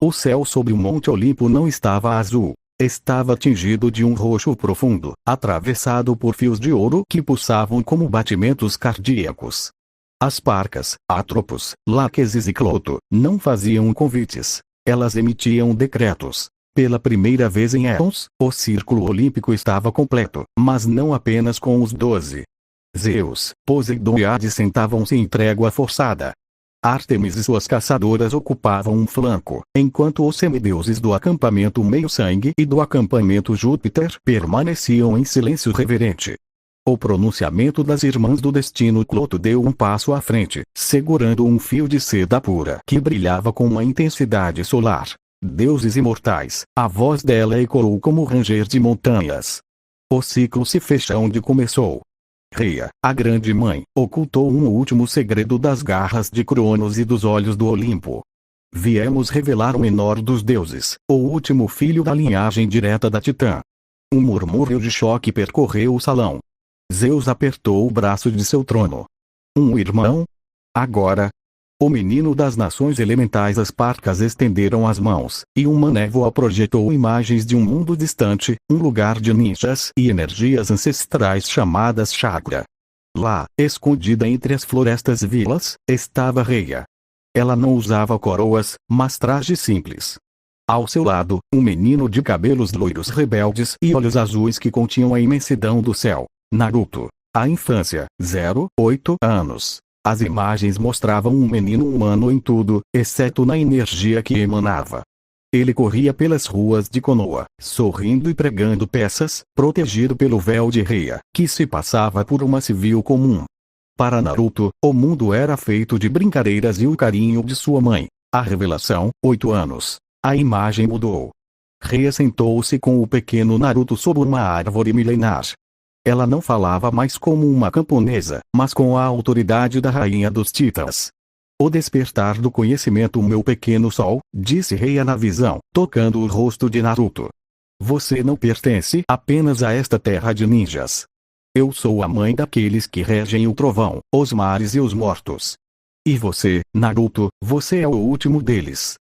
O céu sobre o Monte Olimpo não estava azul. Estava tingido de um roxo profundo, atravessado por fios de ouro que pulsavam como batimentos cardíacos. As parcas, Atropos, Láquesis e Cloto, não faziam convites. Elas emitiam decretos. Pela primeira vez em éons, o círculo olímpico estava completo, mas não apenas com os 12. Zeus, Poseidon e Hades sentavam-se em trégua forçada. Ártemis e suas caçadoras ocupavam um flanco, enquanto os semideuses do acampamento Meio-Sangue e do acampamento Júpiter permaneciam em silêncio reverente. O pronunciamento das Irmãs do Destino Cloto deu um passo à frente, segurando um fio de seda pura que brilhava com uma intensidade solar. Deuses imortais, a voz dela ecoou como o ranger de montanhas. O ciclo se fecha onde começou. Rhea, a grande mãe, ocultou um último segredo das garras de Cronos e dos olhos do Olimpo. Viemos revelar o menor dos deuses, o último filho da linhagem direta da Titã. Um murmúrio de choque percorreu o salão. Zeus apertou o braço de seu trono. Um irmão? Agora? O menino das nações elementais. As parcas estenderam as mãos, e uma névoa projetou imagens de um mundo distante, um lugar de ninjas e energias ancestrais chamadas chakra. Lá, escondida entre as florestas vilas, estava Rhea. Ela não usava coroas, mas trajes simples. Ao seu lado, um menino de cabelos loiros rebeldes e olhos azuis que continham a imensidão do céu. Naruto. A infância, 8 anos. As imagens mostravam um menino humano em tudo, exceto na energia que emanava. Ele corria pelas ruas de Konoha, sorrindo e pregando peças, protegido pelo véu de Rhea, que se passava por uma civil comum. Para Naruto, o mundo era feito de brincadeiras e o carinho de sua mãe. A revelação, 8 anos. A imagem mudou. Rhea sentou-se com o pequeno Naruto sob uma árvore milenar. Ela não falava mais como uma camponesa, mas com a autoridade da rainha dos titãs. O despertar do conhecimento, meu pequeno sol, disse Rhea na visão, tocando o rosto de Naruto. Você não pertence apenas a esta terra de ninjas. Eu sou a mãe daqueles que regem o trovão, os mares e os mortos. E você, Naruto, você é o último deles.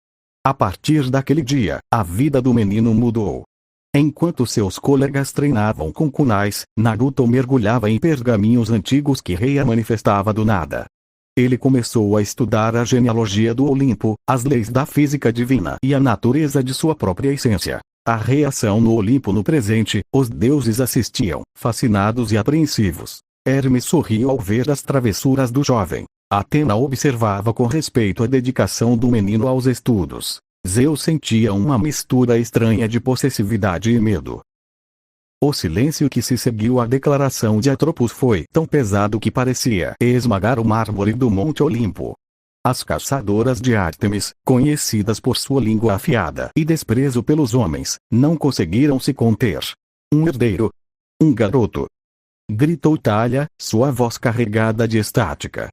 A partir daquele dia, a vida do menino mudou. Enquanto seus colegas treinavam com kunais, Naruto mergulhava em pergaminhos antigos que Rhea manifestava do nada. Ele começou a estudar a genealogia do Olimpo, as leis da física divina e a natureza de sua própria essência. A reação no Olimpo no presente, os deuses assistiam, fascinados e apreensivos. Hermes sorriu ao ver as travessuras do jovem. Atena observava com respeito a dedicação do menino aos estudos. Zeus sentia uma mistura estranha de possessividade e medo. O silêncio que se seguiu à declaração de Atropos foi tão pesado que parecia esmagar o mármore do Monte Olimpo. As caçadoras de Ártemis, conhecidas por sua língua afiada e desprezo pelos homens, não conseguiram se conter. Um herdeiro. Um garoto. Gritou Thalia, sua voz carregada de estática.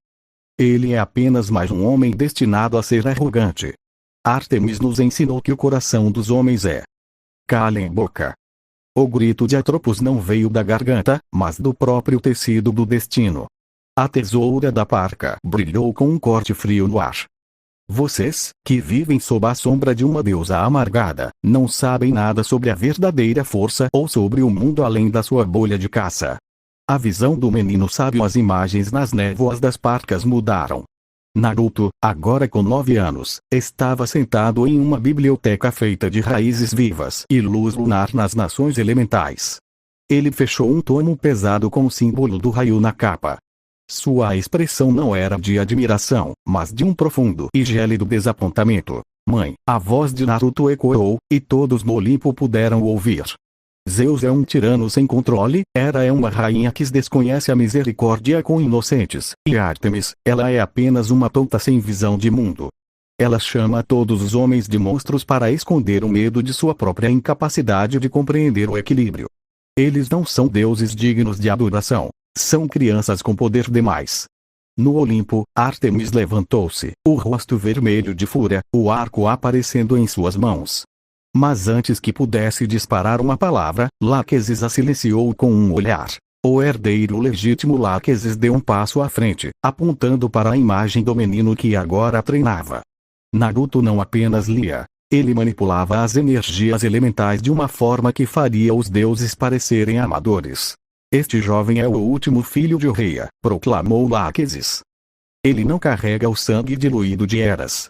Ele é apenas mais um homem destinado a ser arrogante. Ártemis nos ensinou que o coração dos homens é. Calem boca. O grito de Atropos não veio da garganta, mas do próprio tecido do destino. A tesoura da parca brilhou com um corte frio no ar. Vocês, que vivem sob a sombra de uma deusa amargada, não sabem nada sobre a verdadeira força ou sobre o mundo além da sua bolha de caça. A visão do menino sábio. As imagens nas névoas das parcas mudaram. Naruto, agora com 9 anos, estava sentado em uma biblioteca feita de raízes vivas e luz lunar nas nações elementais. Ele fechou um tomo pesado com o símbolo do raio na capa. Sua expressão não era de admiração, mas de um profundo e gélido desapontamento. Mãe, a voz de Naruto ecoou, e todos no Olimpo puderam ouvir. Zeus é um tirano sem controle, Hera é uma rainha que desconhece a misericórdia com inocentes, e Ártemis, ela é apenas uma tonta sem visão de mundo. Ela chama todos os homens de monstros para esconder o medo de sua própria incapacidade de compreender o equilíbrio. Eles não são deuses dignos de adoração, são crianças com poder demais. No Olimpo, Ártemis levantou-se, o rosto vermelho de fúria, o arco aparecendo em suas mãos. Mas antes que pudesse disparar uma palavra, Láquesis a silenciou com um olhar. O herdeiro legítimo Láquesis deu um passo à frente, apontando para a imagem do menino que agora treinava. Naruto não apenas lia, Ele manipulava as energias elementais de uma forma que faria os deuses parecerem amadores. Este jovem é o último filho de Reia, proclamou Laquesis. Ele não carrega o sangue diluído de Eras.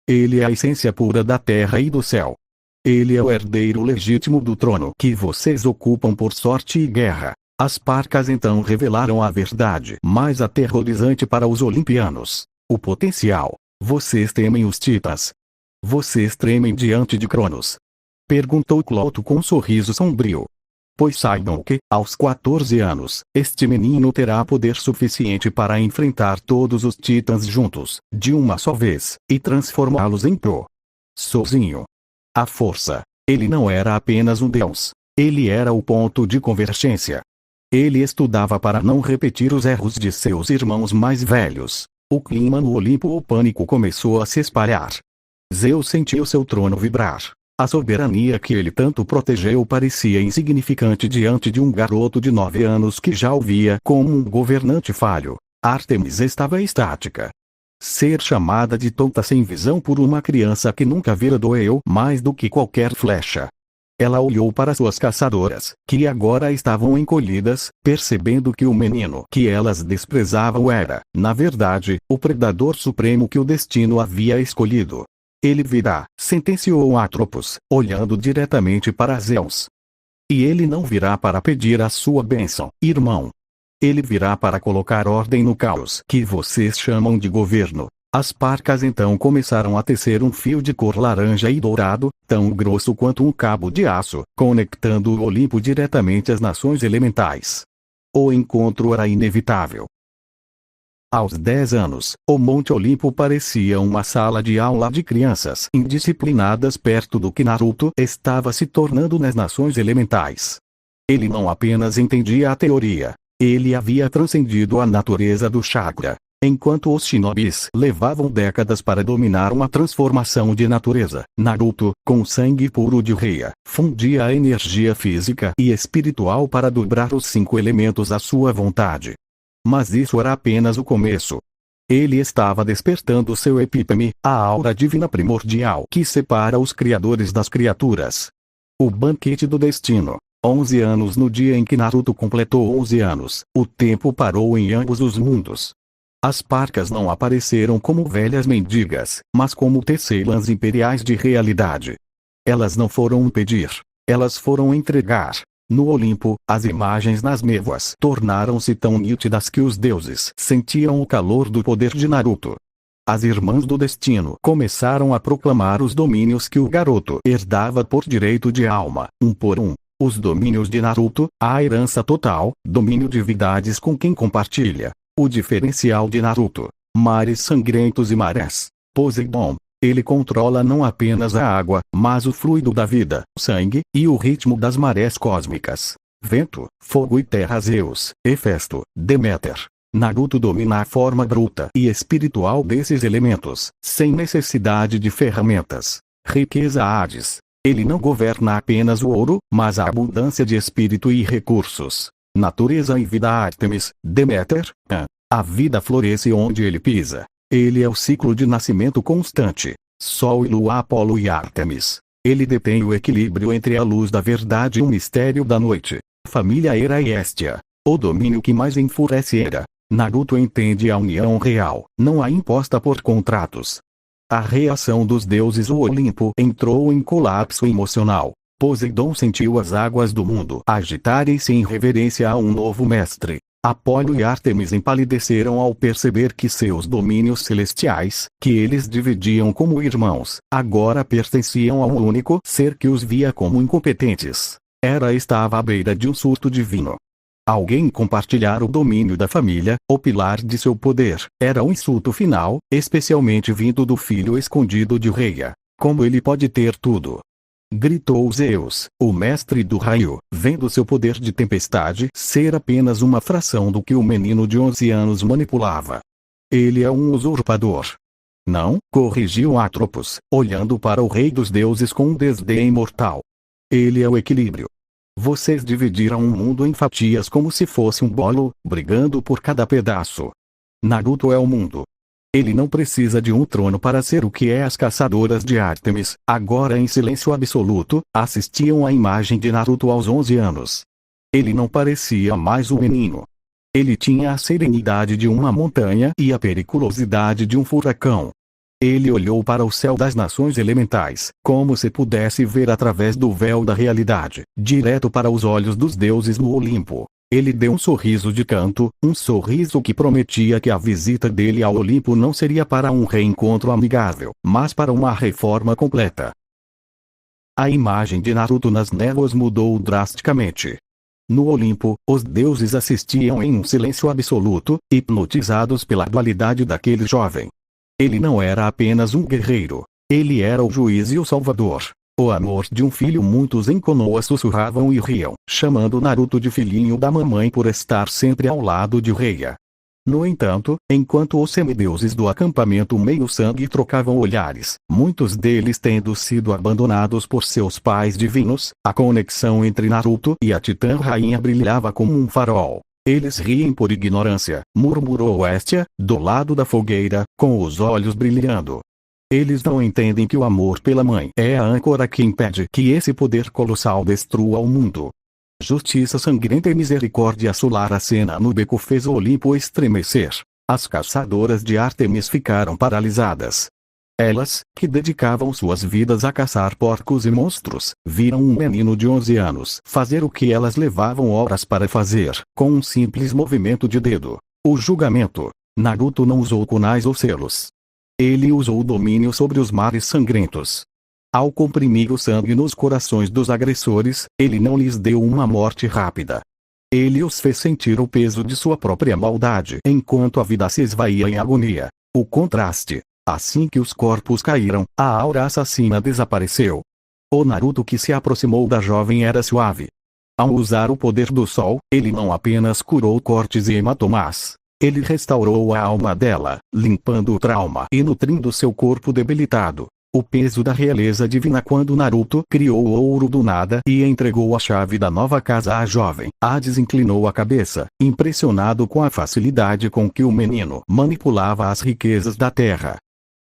Ele é a essência pura da terra e do céu. Ele é o herdeiro legítimo do trono que vocês ocupam por sorte e guerra. As parcas então revelaram a verdade mais aterrorizante para os olimpianos. O potencial. Vocês temem os titãs. Vocês tremem diante de Cronos? Perguntou Cloto com um sorriso sombrio. Pois saibam que, aos 14 anos, este menino terá poder suficiente para enfrentar todos os titãs juntos, de uma só vez, e transformá-los em pó. Sozinho. A força. Ele não era apenas um deus. Ele era o ponto de convergência. Ele estudava para não repetir os erros de seus irmãos mais velhos. O clima no Olimpo, o pânico começou a se espalhar. Zeus sentiu seu trono vibrar. A soberania que ele tanto protegeu parecia insignificante diante de um garoto de 9 anos que já o via como um governante falho. Ártemis estava estática. Ser chamada de tonta sem visão por uma criança que nunca vira doeu mais do que qualquer flecha. Ela olhou para suas caçadoras, que agora estavam encolhidas, percebendo que o menino que elas desprezavam era, na verdade, o predador supremo que o destino havia escolhido. Ele virá, sentenciou Atropos, olhando diretamente para Zeus. E ele não virá para pedir a sua bênção, irmão. Ele virá para colocar ordem no caos que vocês chamam de governo. As parcas então começaram a tecer um fio de cor laranja e dourado, tão grosso quanto um cabo de aço, conectando o Olimpo diretamente às nações elementais. O encontro era inevitável. Aos 10 anos, o Monte Olimpo parecia uma sala de aula de crianças indisciplinadas perto do que Naruto estava se tornando nas nações elementais. Ele não apenas entendia a teoria. Ele havia transcendido a natureza do chakra. Enquanto os shinobis levavam décadas para dominar uma transformação de natureza, Naruto, com sangue puro de Reia, fundia a energia física e espiritual para dobrar os 5 elementos à sua vontade. Mas isso era apenas o começo. Ele estava despertando seu epítome, a aura divina primordial que separa os criadores das criaturas. O banquete do destino. 11 anos no dia em que Naruto completou 11 anos, o tempo parou em ambos os mundos. As parcas não apareceram como velhas mendigas, mas como tecelãs imperiais de realidade. Elas não foram pedir. Elas foram entregar. No Olimpo, as imagens nas névoas tornaram-se tão nítidas que os deuses sentiam o calor do poder de Naruto. As irmãs do destino começaram a proclamar os domínios que o garoto herdava por direito de alma, um por um. Os domínios de Naruto, a herança total, domínio de divindades com quem compartilha. O diferencial de Naruto, mares sangrentos e marés. Poseidon. Ele controla não apenas a água, mas o fluido da vida, o sangue, e o ritmo das marés cósmicas. Vento, fogo e terra. Zeus, Hefesto, Deméter. Naruto domina a forma bruta e espiritual desses elementos, sem necessidade de ferramentas. Riqueza. Hades. Ele não governa apenas o ouro, mas a abundância de espírito e recursos. Natureza e vida. Ártemis, Deméter. A vida floresce onde ele pisa. Ele é o ciclo de nascimento constante. Sol e Lua. Apolo e Ártemis. Ele detém o equilíbrio entre a luz da verdade e o mistério da noite. Família. Hera e Hestia. O domínio que mais enfurece Hera. Naruto entende a união real, não a imposta por contratos. A reação dos deuses. O Olimpo entrou em colapso emocional. Poseidon sentiu as águas do mundo agitarem-se em reverência a um novo mestre. Apolo e Ártemis empalideceram ao perceber que seus domínios celestiais, que eles dividiam como irmãos, agora pertenciam a um único ser que os via como incompetentes. Hera estava à beira de um surto divino. Alguém compartilhar o domínio da família, o pilar de seu poder, era o insulto final, especialmente vindo do filho escondido de Reia. Como ele pode ter tudo? Gritou Zeus, o mestre do raio, vendo seu poder de tempestade ser apenas uma fração do que o menino de 11 anos manipulava. Ele é um usurpador. Não, corrigiu Atropos, olhando para o rei dos deuses com um desdém mortal. Ele é o equilíbrio. Vocês dividiram o mundo em fatias como se fosse um bolo, brigando por cada pedaço. Naruto é o mundo. Ele não precisa de um trono para ser o que é. As caçadoras de Ártemis, agora em silêncio absoluto, assistiam à imagem de Naruto aos 11 anos. Ele não parecia mais um menino. Ele tinha a serenidade de uma montanha e a periculosidade de um furacão. Ele olhou para o céu das nações elementais, como se pudesse ver através do véu da realidade, direto para os olhos dos deuses no Olimpo. Ele deu um sorriso de canto, um sorriso que prometia que a visita dele ao Olimpo não seria para um reencontro amigável, mas para uma reforma completa. A imagem de Naruto nas névoas mudou drasticamente. No Olimpo, os deuses assistiam em um silêncio absoluto, hipnotizados pela dualidade daquele jovem. Ele não era apenas um guerreiro. Ele era o juiz e o salvador. O amor de um filho. Muitos em Konoha sussurravam e riam, chamando Naruto de filhinho da mamãe por estar sempre ao lado de Reia. No entanto, enquanto os semideuses do acampamento meio-sangue trocavam olhares, muitos deles tendo sido abandonados por seus pais divinos, a conexão entre Naruto e a Titã Rainha brilhava como um farol. Eles riem por ignorância, murmurou Estia, do lado da fogueira, com os olhos brilhando. Eles não entendem que o amor pela mãe é a âncora que impede que esse poder colossal destrua o mundo. Justiça sangrenta e misericórdia solar. A cena no beco fez o Olimpo estremecer. As caçadoras de Ártemis ficaram paralisadas. Elas, que dedicavam suas vidas a caçar porcos e monstros, viram um menino de 11 anos fazer o que elas levavam horas para fazer, com um simples movimento de dedo. O julgamento. Naruto não usou kunais ou selos. Ele usou o domínio sobre os mares sangrentos. Ao comprimir o sangue nos corações dos agressores, ele não lhes deu uma morte rápida. Ele os fez sentir o peso de sua própria maldade enquanto a vida se esvaía em agonia. O contraste. Assim que os corpos caíram, a aura assassina desapareceu. O Naruto que se aproximou da jovem era suave. Ao usar o poder do sol, ele não apenas curou cortes e hematomas. Ele restaurou a alma dela, limpando o trauma e nutrindo seu corpo debilitado. O peso da realeza divina. Quando Naruto criou o ouro do nada e entregou a chave da nova casa à jovem, Hades inclinou a cabeça, impressionado com a facilidade com que o menino manipulava as riquezas da terra.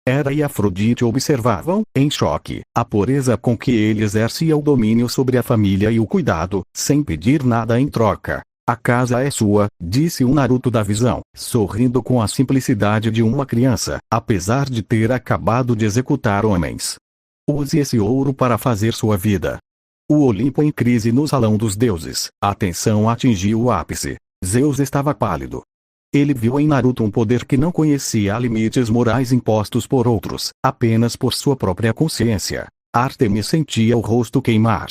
Hera e Afrodite observavam, em choque, a pureza com que ele exercia o domínio sobre a família e o cuidado, sem pedir nada em troca. A casa é sua, disse o Naruto da visão, sorrindo com a simplicidade de uma criança, apesar de ter acabado de executar homens. Use esse ouro para fazer sua vida. O Olimpo em crise. No salão dos deuses, a tensão atingiu o ápice. Zeus estava pálido. Ele viu em Naruto um poder que não conhecia limites morais impostos por outros, apenas por sua própria consciência. Ártemis sentia o rosto queimar.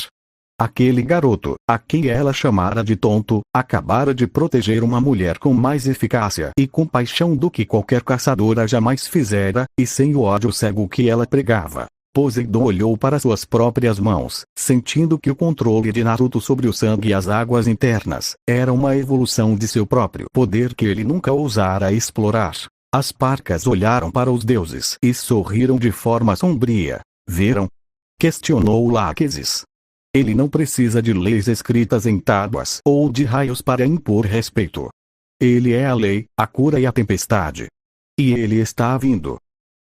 Aquele garoto, a quem ela chamara de tonto, acabara de proteger uma mulher com mais eficácia e compaixão do que qualquer caçadora jamais fizera, e sem o ódio cego que ela pregava. Poseidon olhou para suas próprias mãos, sentindo que o controle de Naruto sobre o sangue e as águas internas era uma evolução de seu próprio poder que ele nunca ousara explorar. As parcas olharam para os deuses e sorriram de forma sombria. Viram? Questionou Láquesis. Ele não precisa de leis escritas em tábuas ou de raios para impor respeito. Ele é a lei, a cura e a tempestade. E ele está vindo.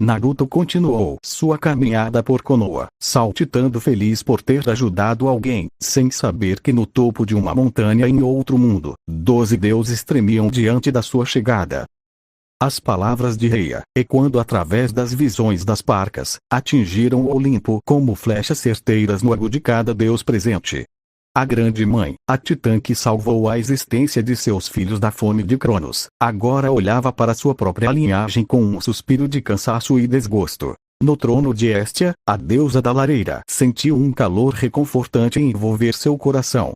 Naruto continuou sua caminhada por Konoha, saltitando feliz por ter ajudado alguém, sem saber que no topo de uma montanha em outro mundo, 12 deuses tremiam diante da sua chegada. As palavras de Reia, ecoando através das visões das parcas, atingiram o Olimpo como flechas certeiras no ego de cada deus presente. A grande mãe, a titã que salvou a existência de seus filhos da fome de Cronos, agora olhava para sua própria linhagem com um suspiro de cansaço e desgosto. No trono de Hestia, a deusa da lareira sentiu um calor reconfortante envolver seu coração.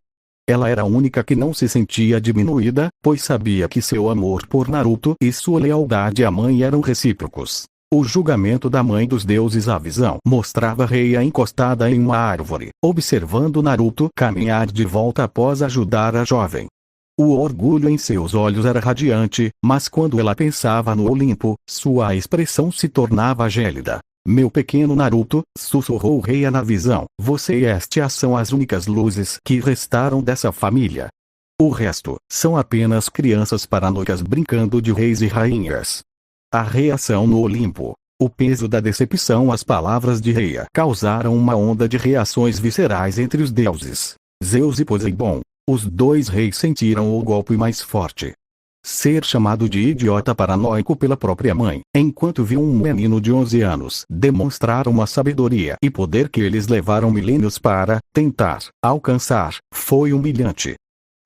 Ela era a única que não se sentia diminuída, pois sabia que seu amor por Naruto e sua lealdade à mãe eram recíprocos. O julgamento da mãe dos deuses. A visão mostrava Reia encostada em uma árvore, observando Naruto caminhar de volta após ajudar a jovem. O orgulho em seus olhos era radiante, mas quando ela pensava no Olimpo, sua expressão se tornava gélida. Meu pequeno Naruto, sussurrou Reia na visão, você e Hestia são as únicas luzes que restaram dessa família. O resto são apenas crianças paranoicas brincando de reis e rainhas. A reação no Olimpo. O peso da decepção. As palavras de Reia causaram uma onda de reações viscerais entre os deuses. Zeus e Poseidon. Os dois reis sentiram o golpe mais forte. Ser chamado de idiota paranoico pela própria mãe, enquanto viu um menino de 11 anos demonstrar uma sabedoria e poder que eles levaram milênios para tentar alcançar, foi humilhante.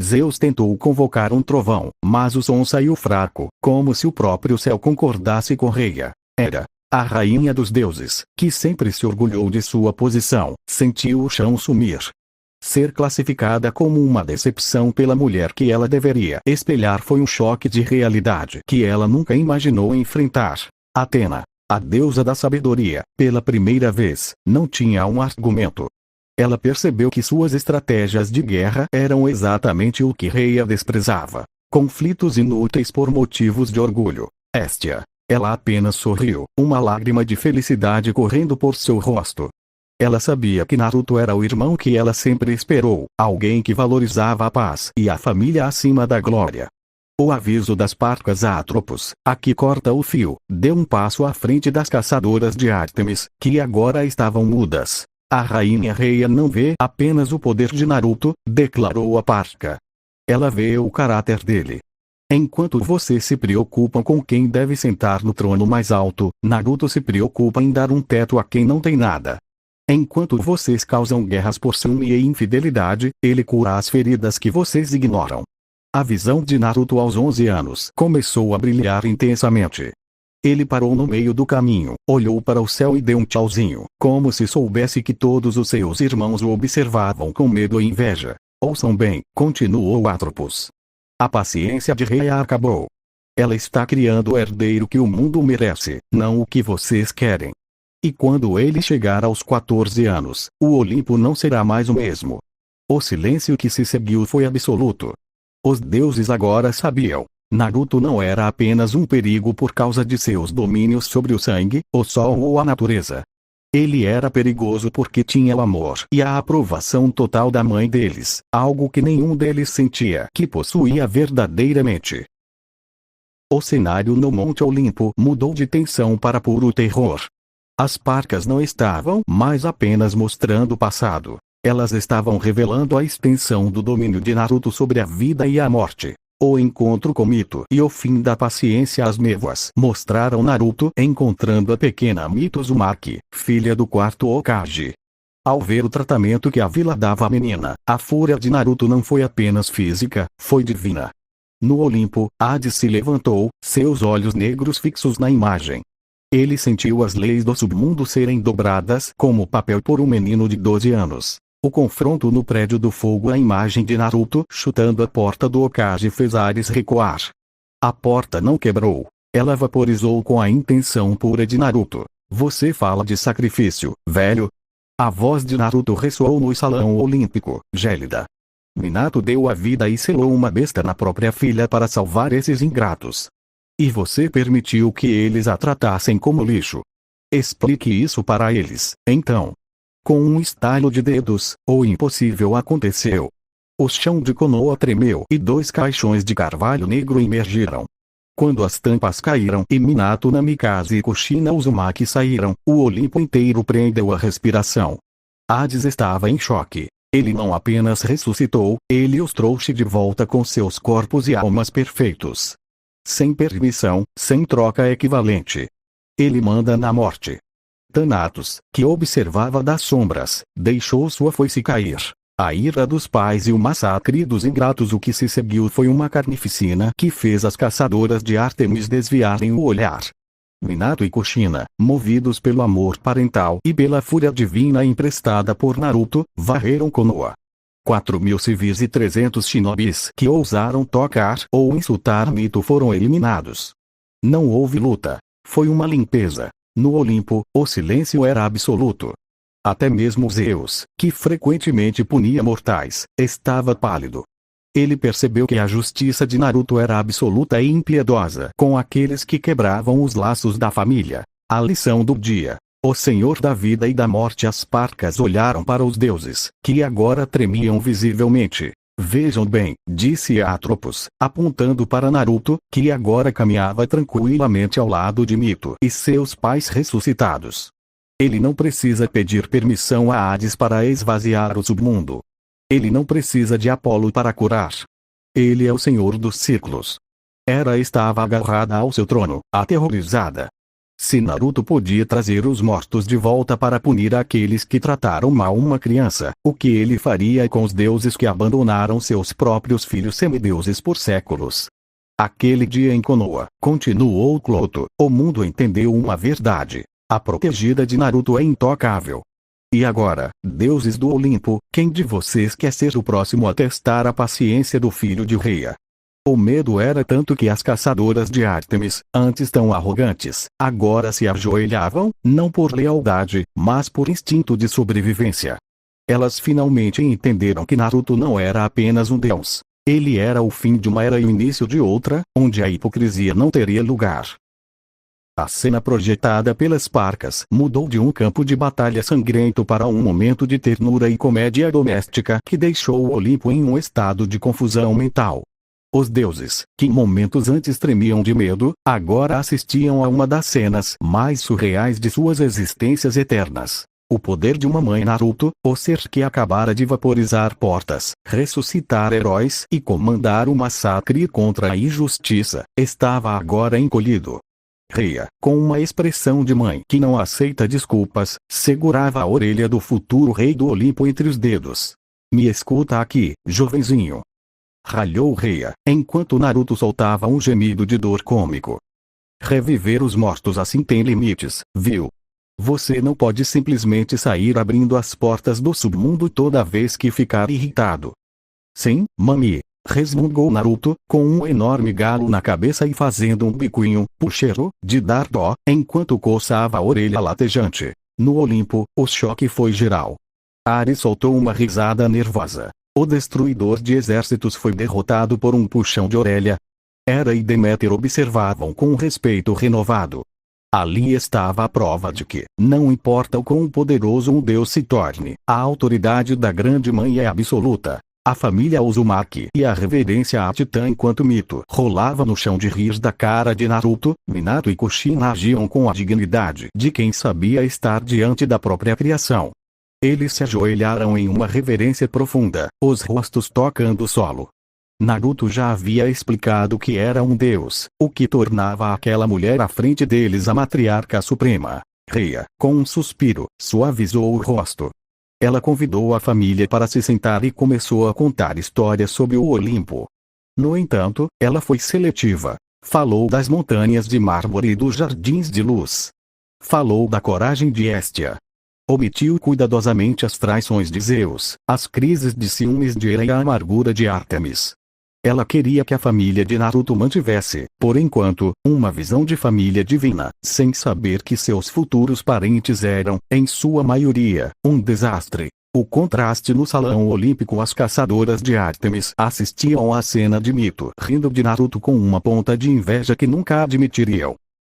Zeus tentou convocar um trovão, mas o som saiu fraco, como se o próprio céu concordasse com Reia. Hera, a rainha dos deuses, que sempre se orgulhou de sua posição, sentiu o chão sumir. Ser classificada como uma decepção pela mulher que ela deveria espelhar foi um choque de realidade que ela nunca imaginou enfrentar. Atena, a deusa da sabedoria, pela primeira vez, não tinha um argumento. Ela percebeu que suas estratégias de guerra eram exatamente o que Reia desprezava. Conflitos inúteis por motivos de orgulho. Héstia. Ela apenas sorriu, uma lágrima de felicidade correndo por seu rosto. Ela sabia que Naruto era o irmão que ela sempre esperou, alguém que valorizava a paz e a família acima da glória. O aviso das parcas a Atropos, aqui corta o fio, deu um passo à frente das caçadoras de Ártemis, que agora estavam mudas. A rainha Reia não vê apenas o poder de Naruto, declarou a parca. Ela vê o caráter dele. Enquanto você se preocupa com quem deve sentar no trono mais alto, Naruto se preocupa em dar um teto a quem não tem nada. Enquanto vocês causam guerras por ciúme e infidelidade, ele cura as feridas que vocês ignoram. A visão de Naruto aos 11 anos começou a brilhar intensamente. Ele parou no meio do caminho, olhou para o céu e deu um tchauzinho, como se soubesse que todos os seus irmãos o observavam com medo e inveja. Ouçam bem, continuou Atropos. A paciência de Reia acabou. Ela está criando o herdeiro que o mundo merece, não o que vocês querem. E quando ele chegar aos 14 anos, o Olimpo não será mais o mesmo. O silêncio que se seguiu foi absoluto. Os deuses agora sabiam. Naruto não era apenas um perigo por causa de seus domínios sobre o sangue, o sol ou a natureza. Ele era perigoso porque tinha o amor e a aprovação total da mãe deles, algo que nenhum deles sentia que possuía verdadeiramente. O cenário no Monte Olimpo mudou de tensão para puro terror. As parcas não estavam mais apenas mostrando o passado. Elas estavam revelando a extensão do domínio de Naruto sobre a vida e a morte. O encontro com Mito e o fim da paciência. As névoas mostraram Naruto encontrando a pequena Mito Uzumaki, filha do 4º Hokage. Ao ver o tratamento que a vila dava à menina, a fúria de Naruto não foi apenas física, foi divina. No Olimpo, Hades se levantou, seus olhos negros fixos na imagem. Ele sentiu as leis do submundo serem dobradas como papel por um menino de 12 anos. O confronto no prédio do fogo. A imagem de Naruto chutando a porta do Hokage fez Ares recuar. A porta não quebrou. Ela vaporizou com a intenção pura de Naruto. Você fala de sacrifício, velho? A voz de Naruto ressoou no salão olímpico, gélida. Minato deu a vida e selou uma besta na própria filha para salvar esses ingratos. E você permitiu que eles a tratassem como lixo. Explique isso para eles, então. Com um estalo de dedos, o impossível aconteceu. O chão de Konoha tremeu e 2 caixões de carvalho negro emergiram. Quando as tampas caíram e Minato Namikaze e Kushina Uzumaki saíram, o Olimpo inteiro prendeu a respiração. Hades estava em choque. Ele não apenas ressuscitou, ele os trouxe de volta com seus corpos e almas perfeitos. Sem permissão, sem troca equivalente. Ele manda na morte. Thanatos, que observava das sombras, deixou sua foice cair. A ira dos pais e o massacre dos ingratos. O que se seguiu foi uma carnificina que fez as caçadoras de Ártemis desviarem o olhar. Minato e Kushina, movidos pelo amor parental e pela fúria divina emprestada por Naruto, varreram Konoha. 4.000 civis e 300 shinobis que ousaram tocar ou insultar Mito foram eliminados. Não houve luta. Foi uma limpeza. No Olimpo, o silêncio era absoluto. Até mesmo Zeus, que frequentemente punia mortais, estava pálido. Ele percebeu que a justiça de Naruto era absoluta e impiedosa com aqueles que quebravam os laços da família. A lição do dia. O Senhor da vida e da morte. As parcas olharam para os deuses, que agora tremiam visivelmente. Vejam bem, disse Atropos, apontando para Naruto, que agora caminhava tranquilamente ao lado de Mito e seus pais ressuscitados. Ele não precisa pedir permissão a Hades para esvaziar o submundo. Ele não precisa de Apolo para curar. Ele é o Senhor dos Ciclos. Hera estava agarrada ao seu trono, aterrorizada. Se Naruto podia trazer os mortos de volta para punir aqueles que trataram mal uma criança, o que ele faria com os deuses que abandonaram seus próprios filhos semideuses por séculos? Aquele dia em Konoha, continuou Cloto, o mundo entendeu uma verdade. A protegida de Naruto é intocável. E agora, deuses do Olimpo, quem de vocês quer ser o próximo a testar a paciência do filho de Rhea? O medo era tanto que as caçadoras de Ártemis, antes tão arrogantes, agora se ajoelhavam, não por lealdade, mas por instinto de sobrevivência. Elas finalmente entenderam que Naruto não era apenas um deus. Ele era o fim de uma era e o início de outra, onde a hipocrisia não teria lugar. A cena projetada pelas Parcas mudou de um campo de batalha sangrento para um momento de ternura e comédia doméstica que deixou o Olimpo em um estado de confusão mental. Os deuses, que momentos antes tremiam de medo, agora assistiam a uma das cenas mais surreais de suas existências eternas. O poder de uma mãe Naruto, o ser que acabara de vaporizar portas, ressuscitar heróis e comandar um massacre contra a injustiça, estava agora encolhido. Rhea, com uma expressão de mãe que não aceita desculpas, segurava a orelha do futuro rei do Olimpo entre os dedos. Me escuta aqui, jovenzinho. Ralhou Rhea, enquanto Naruto soltava um gemido de dor cômico. Reviver os mortos assim tem limites, viu? Você não pode simplesmente sair abrindo as portas do submundo toda vez que ficar irritado. Sim, mami, resmungou Naruto, com um enorme galo na cabeça e fazendo um biquinho, puxeiro, de dar dó, enquanto coçava a orelha latejante. No Olimpo, o choque foi geral. Ares soltou uma risada nervosa. O destruidor de exércitos foi derrotado por um puxão de orelha. Hera e Deméter observavam com respeito renovado. Ali estava a prova de que, não importa o quão poderoso um deus se torne, a autoridade da grande mãe é absoluta. A família Uzumaki e a reverência à Titã enquanto Mito rolava no chão de rir da cara de Naruto, Minato e Kushina agiam com a dignidade de quem sabia estar diante da própria criação. Eles se ajoelharam em uma reverência profunda, os rostos tocando o solo. Naruto já havia explicado que era um deus, o que tornava aquela mulher à frente deles a matriarca suprema. Rhea, com um suspiro, suavizou o rosto. Ela convidou a família para se sentar e começou a contar histórias sobre o Olimpo. No entanto, ela foi seletiva. Falou das montanhas de mármore e dos jardins de luz. Falou da coragem de Hestia. Omitiu cuidadosamente as traições de Zeus, as crises de ciúmes de Hera e a amargura de Ártemis. Ela queria que a família de Naruto mantivesse, por enquanto, uma visão de família divina, sem saber que seus futuros parentes eram, em sua maioria, um desastre. O contraste no salão olímpico. As caçadoras de Ártemis assistiam à cena de Mito rindo de Naruto com uma ponta de inveja que nunca admitiriam.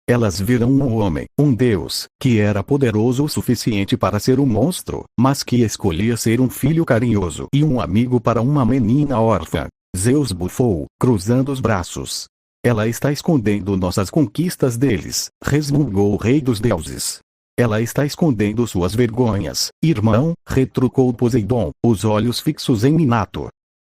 Elas viram um homem, um deus, que era poderoso o suficiente para ser um monstro, mas que escolhia ser um filho carinhoso e um amigo para uma menina órfã. Zeus bufou, cruzando os braços. Ela está escondendo nossas conquistas deles, resmungou o rei dos deuses. Ela está escondendo suas vergonhas, irmão, retrucou Poseidon, os olhos fixos em Minato.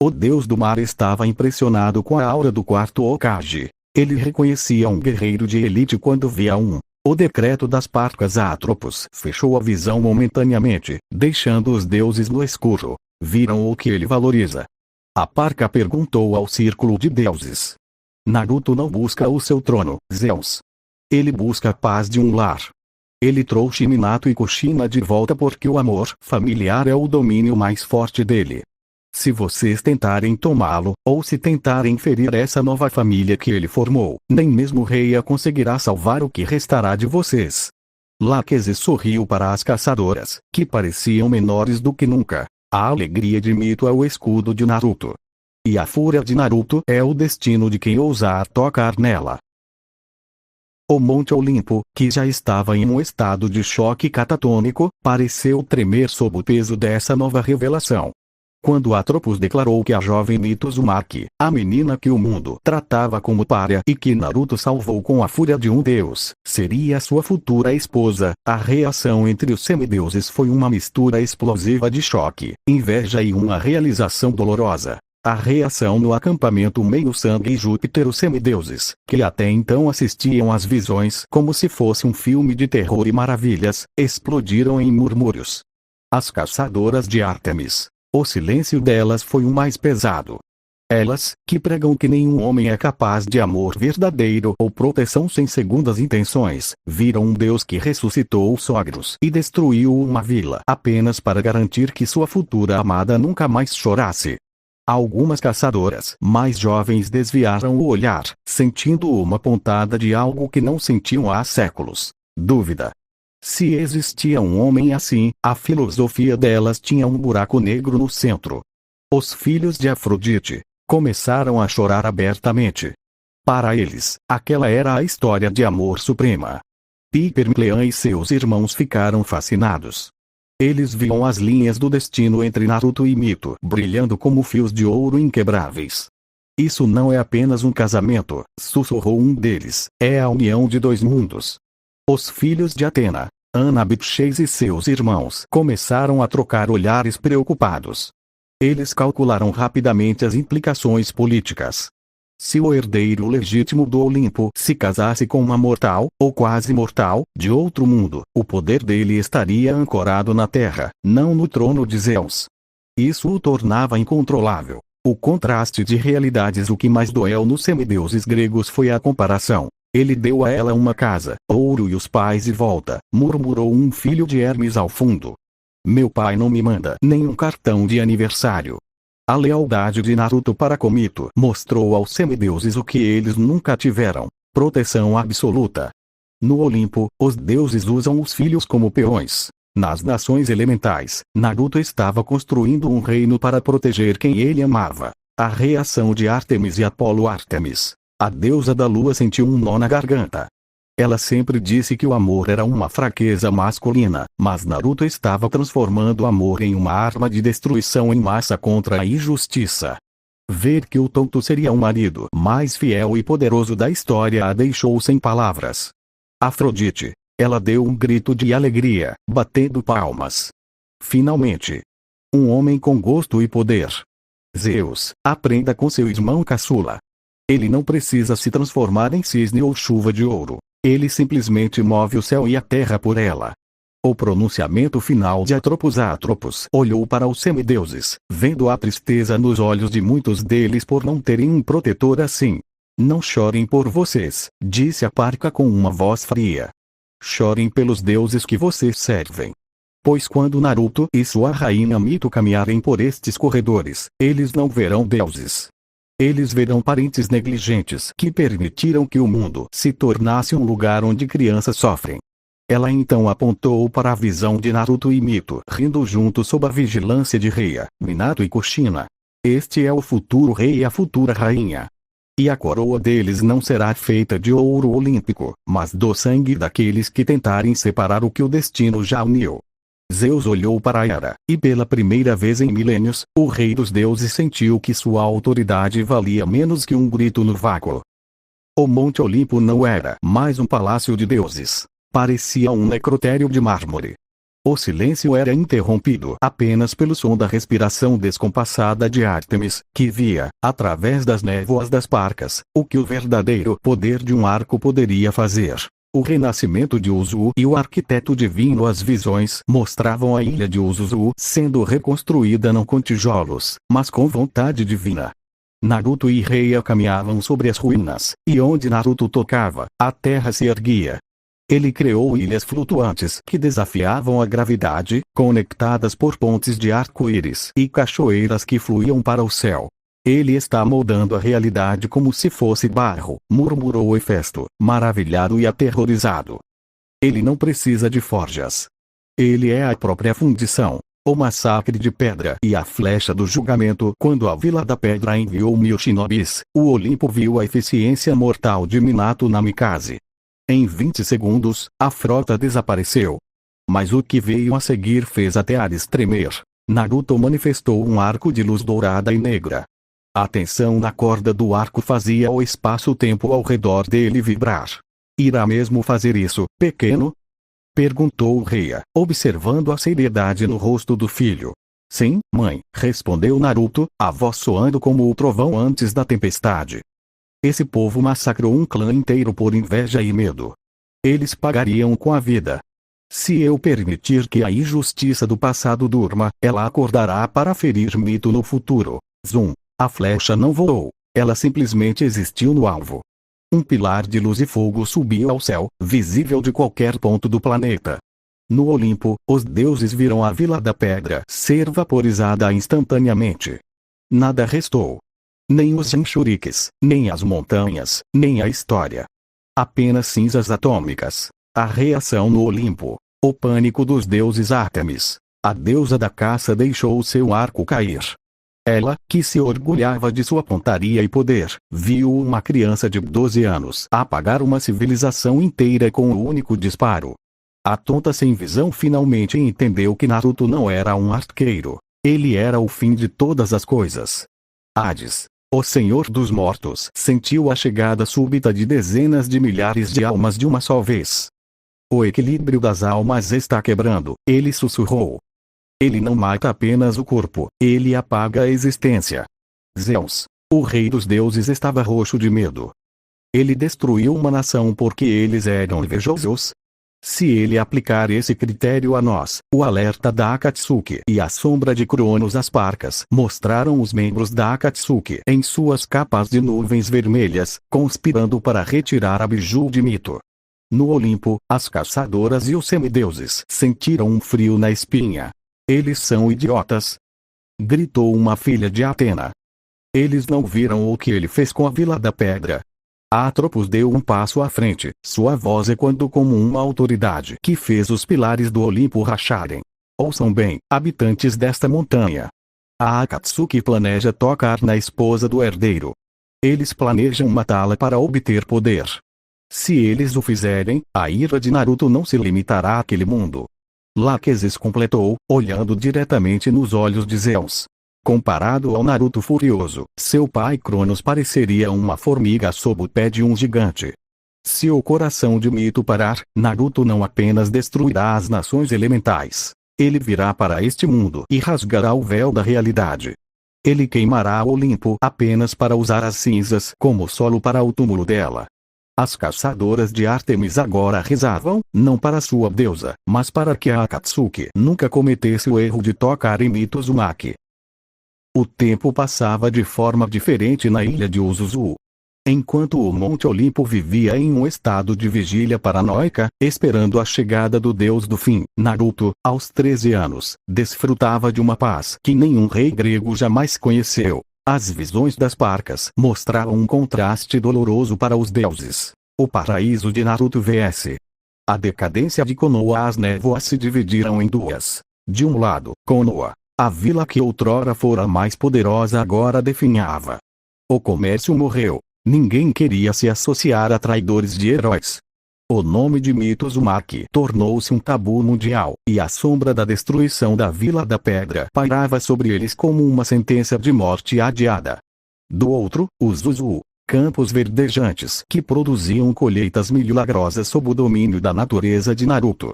O deus do mar estava impressionado com a aura do quarto Hokage. Ele reconhecia um guerreiro de elite quando via um. O decreto das Parcas Atropos fechou a visão momentaneamente, deixando os deuses no escuro. Viram o que ele valoriza. A Parca perguntou ao círculo de deuses. Naruto não busca o seu trono, Zeus. Ele busca a paz de um lar. Ele trouxe Minato e Kushina de volta porque o amor familiar é o domínio mais forte dele. Se vocês tentarem tomá-lo, ou se tentarem ferir essa nova família que ele formou, nem mesmo Rhea conseguirá salvar o que restará de vocês. Lachesis sorriu para as caçadoras, que pareciam menores do que nunca. A alegria de Mito é o escudo de Naruto. E a fúria de Naruto é o destino de quem ousar tocar nela. O Monte Olimpo, que já estava em um estado de choque catatônico, pareceu tremer sob o peso dessa nova revelação. Quando Atropos declarou que a jovem Mizumaki, a menina que o mundo tratava como pária e que Naruto salvou com a fúria de um deus, seria sua futura esposa, a reação entre os semideuses foi uma mistura explosiva de choque, inveja e uma realização dolorosa. A reação no acampamento Meio-Sangue e Júpiter, os semideuses, que até então assistiam às visões como se fosse um filme de terror e maravilhas, explodiram em murmúrios. As caçadoras de Ártemis. O silêncio delas foi o mais pesado. Elas, que pregam que nenhum homem é capaz de amor verdadeiro ou proteção sem segundas intenções, viram um Deus que ressuscitou os sogros e destruiu uma vila apenas para garantir que sua futura amada nunca mais chorasse. Algumas caçadoras mais jovens desviaram o olhar, sentindo uma pontada de algo que não sentiam há séculos: dúvida. Se existia um homem assim, a filosofia delas tinha um buraco negro no centro. Os filhos de Afrodite começaram a chorar abertamente. Para eles, aquela era a história de amor suprema. Hyperclean e seus irmãos ficaram fascinados. Eles viam as linhas do destino entre Naruto e Mito brilhando como fios de ouro inquebráveis. Isso não é apenas um casamento, sussurrou um deles, é a união de dois mundos. Os filhos de Atena, Anabiches e seus irmãos começaram a trocar olhares preocupados. Eles calcularam rapidamente as implicações políticas. Se o herdeiro legítimo do Olimpo se casasse com uma mortal, ou quase mortal, de outro mundo, o poder dele estaria ancorado na terra, não no trono de Zeus. Isso o tornava incontrolável. O contraste de realidades. O que mais doeu nos semideuses gregos foi a comparação. Ele deu a ela uma casa, ouro e os pais de volta, murmurou um filho de Hermes ao fundo. Meu pai não me manda nenhum cartão de aniversário. A lealdade de Naruto para com Mito mostrou aos semideuses o que eles nunca tiveram: proteção absoluta. No Olimpo, os deuses usam os filhos como peões. Nas nações elementais, Naruto estava construindo um reino para proteger quem ele amava. A reação de Ártemis e Apolo. Ártemis, a deusa da lua, sentiu um nó na garganta. Ela sempre disse que o amor era uma fraqueza masculina, mas Naruto estava transformando o amor em uma arma de destruição em massa contra a injustiça. Ver que o tonto seria o marido mais fiel e poderoso da história a deixou sem palavras. Afrodite. Ela deu um grito de alegria, batendo palmas. Finalmente. Um homem com gosto e poder. Zeus, aprenda com seu irmão caçula. Ele não precisa se transformar em cisne ou chuva de ouro. Ele simplesmente move o céu e a terra por ela. O pronunciamento final de Atropos. Atropos olhou para os semideuses, vendo a tristeza nos olhos de muitos deles por não terem um protetor assim. Não chorem por vocês, disse a parca com uma voz fria. Chorem pelos deuses que vocês servem. Pois quando Naruto e sua rainha Mito caminharem por estes corredores, eles não verão deuses. Eles verão parentes negligentes que permitiram que o mundo se tornasse um lugar onde crianças sofrem. Ela então apontou para a visão de Naruto e Mito rindo juntos sob a vigilância de Reia, Minato e Kushina. Este é o futuro rei e a futura rainha. E a coroa deles não será feita de ouro olímpico, mas do sangue daqueles que tentarem separar o que o destino já uniu. Zeus olhou para Hera, e pela primeira vez em milênios, o rei dos deuses sentiu que sua autoridade valia menos que um grito no vácuo. O Monte Olimpo não era mais um palácio de deuses. Parecia um necrotério de mármore. O silêncio era interrompido apenas pelo som da respiração descompassada de Ártemis, que via, através das névoas das parcas, o que o verdadeiro poder de um arco poderia fazer. O renascimento de Uzu e o arquiteto divino. As visões mostravam a ilha de Uzu sendo reconstruída não com tijolos, mas com vontade divina. Naruto e Reia caminhavam sobre as ruínas, e onde Naruto tocava, a terra se erguia. Ele criou ilhas flutuantes que desafiavam a gravidade, conectadas por pontes de arco-íris e cachoeiras que fluíam para o céu. Ele está moldando a realidade como se fosse barro, murmurou Hefesto, maravilhado e aterrorizado. Ele não precisa de forjas. Ele é a própria fundição. O massacre de Pedra e a flecha do julgamento. Quando a Vila da Pedra enviou 1000 shinobis, o Olimpo viu a eficiência mortal de Minato Namikaze. Em 20 segundos, a frota desapareceu. Mas o que veio a seguir fez até Ares tremer. Naruto manifestou um arco de luz dourada e negra. A tensão na corda do arco fazia o espaço-tempo ao redor dele vibrar. Irá mesmo fazer isso, pequeno? Perguntou Reia, observando a seriedade no rosto do filho. Sim, mãe, respondeu Naruto, a voz soando como o trovão antes da tempestade. Esse povo massacrou um clã inteiro por inveja e medo. Eles pagariam com a vida. Se eu permitir que a injustiça do passado durma, ela acordará para ferir Mito no futuro. Zum. A flecha não voou. Ela simplesmente existiu no alvo. Um pilar de luz e fogo subiu ao céu, visível de qualquer ponto do planeta. No Olimpo, os deuses viram a Vila da Pedra ser vaporizada instantaneamente. Nada restou. Nem os Jinchurikis, nem as montanhas, nem a história. Apenas cinzas atômicas. A reação no Olimpo. O pânico dos deuses Ártemis. A deusa da caça deixou o seu arco cair. Ela, que se orgulhava de sua pontaria e poder, viu uma criança de 12 anos apagar uma civilização inteira com um único disparo. A tonta sem visão finalmente entendeu que Naruto não era um arqueiro. Ele era o fim de todas as coisas. Hades, o Senhor dos Mortos, sentiu a chegada súbita de dezenas de milhares de almas de uma só vez. O equilíbrio das almas está quebrando, ele sussurrou. Ele não mata apenas o corpo, ele apaga a existência. Zeus, o rei dos deuses, estava roxo de medo. Ele destruiu uma nação porque eles eram invejosos? Se ele aplicar esse critério a nós, o alerta da Akatsuki e a sombra de Cronos, as parcas mostraram os membros da Akatsuki em suas capas de nuvens vermelhas, conspirando para retirar a Biju de Mito. No Olimpo, as caçadoras e os semideuses sentiram um frio na espinha. Eles são idiotas? Gritou uma filha de Atena. Eles não viram o que ele fez com a Vila da Pedra. Atropos deu um passo à frente, sua voz ecoando como uma autoridade que fez os pilares do Olimpo racharem. Ouçam bem, habitantes desta montanha. A Akatsuki planeja tocar na esposa do herdeiro. Eles planejam matá-la para obter poder. Se eles o fizerem, a ira de Naruto não se limitará àquele mundo. Lachesis completou, olhando diretamente nos olhos de Zeus. Comparado ao Naruto furioso, seu pai Cronos pareceria uma formiga sob o pé de um gigante. Se o coração de Mito parar, Naruto não apenas destruirá as nações elementais. Ele virá para este mundo e rasgará o véu da realidade. Ele queimará o Olimpo apenas para usar as cinzas como solo para o túmulo dela. As caçadoras de Ártemis agora rezavam, não para sua deusa, mas para que a Akatsuki nunca cometesse o erro de tocar em Mito Uzumaki. O tempo passava de forma diferente na ilha de Uzuzu. Enquanto o Monte Olimpo vivia em um estado de vigília paranoica, esperando a chegada do Deus do Fim, Naruto, aos 13 anos, desfrutava de uma paz que nenhum rei grego jamais conheceu. As visões das parcas mostraram um contraste doloroso para os deuses. O paraíso de Naruto vs. a decadência de Konoha. As névoas se dividiram em duas. De um lado, Konoha, a vila que outrora fora mais poderosa, agora definhava. O comércio morreu. Ninguém queria se associar a traidores de heróis. O nome de Mito Uzumaki tornou-se um tabu mundial, e a sombra da destruição da Vila da Pedra pairava sobre eles como uma sentença de morte adiada. Do outro, os Uzu, campos verdejantes que produziam colheitas milagrosas sob o domínio da natureza de Naruto.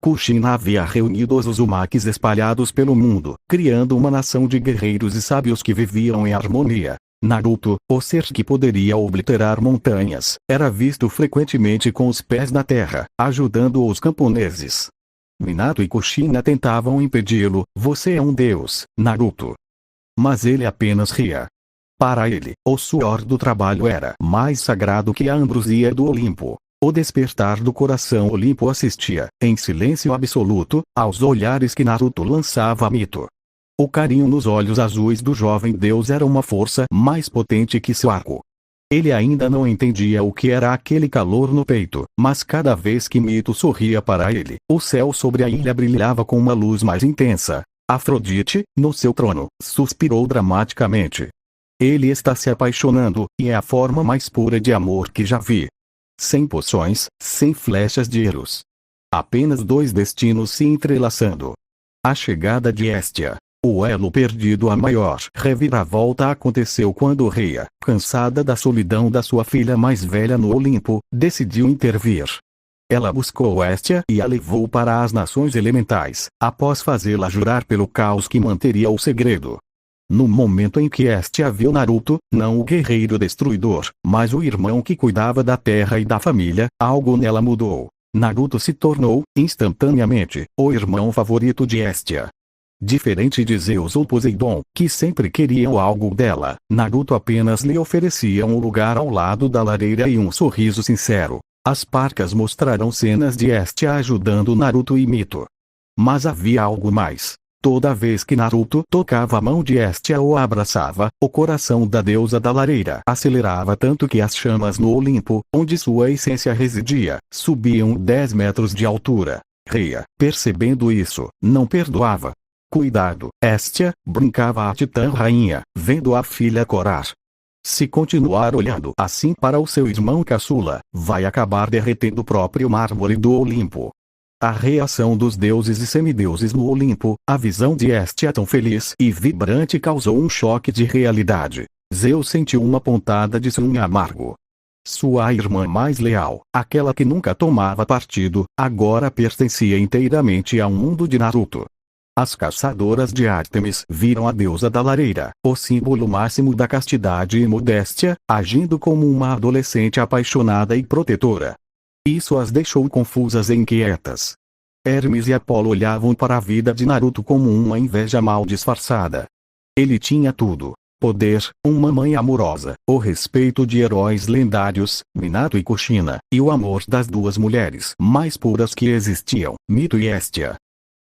Kushina havia reunido os Uzumakis espalhados pelo mundo, criando uma nação de guerreiros e sábios que viviam em harmonia. Naruto, o ser que poderia obliterar montanhas, era visto frequentemente com os pés na terra, ajudando os camponeses. Minato e Kushina tentavam impedi-lo. Você é um deus, Naruto. Mas ele apenas ria. Para ele, o suor do trabalho era mais sagrado que a ambrosia do Olimpo. O despertar do coração Olimpo assistia, em silêncio absoluto, aos olhares que Naruto lançava a Mito. O carinho nos olhos azuis do jovem deus era uma força mais potente que seu arco. Ele ainda não entendia o que era aquele calor no peito, mas cada vez que Mito sorria para ele, o céu sobre a ilha brilhava com uma luz mais intensa. Afrodite, no seu trono, suspirou dramaticamente. Ele está se apaixonando, e é a forma mais pura de amor que já vi. Sem poções, sem flechas de Eros. Apenas dois destinos se entrelaçando. A chegada de Hestia. O elo perdido. A maior reviravolta aconteceu quando Rhea, cansada da solidão da sua filha mais velha no Olimpo, decidiu intervir. Ela buscou Hestia e a levou para as nações elementais, após fazê-la jurar pelo caos que manteria o segredo. No momento em que Hestia viu Naruto, não o guerreiro destruidor, mas o irmão que cuidava da terra e da família, algo nela mudou. Naruto se tornou, instantaneamente, o irmão favorito de Hestia. Diferente de Zeus ou Poseidon, que sempre queriam algo dela, Naruto apenas lhe oferecia um lugar ao lado da lareira e um sorriso sincero. As parcas mostraram cenas de Hestia ajudando Naruto e Mito. Mas havia algo mais. Toda vez que Naruto tocava a mão de Hestia ou a abraçava, o coração da deusa da lareira acelerava tanto que as chamas no Olimpo, onde sua essência residia, subiam 10 metros de altura. Rhea, percebendo isso, não perdoava. Cuidado, Hestia, brincava a titã rainha, vendo a filha corar. Se continuar olhando assim para o seu irmão caçula, vai acabar derretendo o próprio mármore do Olimpo. A reação dos deuses e semideuses no Olimpo, a visão de Hestia tão feliz e vibrante causou um choque de realidade. Zeus sentiu uma pontada de ciúme amargo. Sua irmã mais leal, aquela que nunca tomava partido, agora pertencia inteiramente ao mundo de Naruto. As caçadoras de Ártemis viram a deusa da lareira, o símbolo máximo da castidade e modéstia, agindo como uma adolescente apaixonada e protetora. Isso as deixou confusas e inquietas. Hermes e Apolo olhavam para a vida de Naruto como uma inveja mal disfarçada. Ele tinha tudo: poder, uma mãe amorosa, o respeito de heróis lendários, Minato e Kushina, e o amor das duas mulheres mais puras que existiam, Mito e Hestia.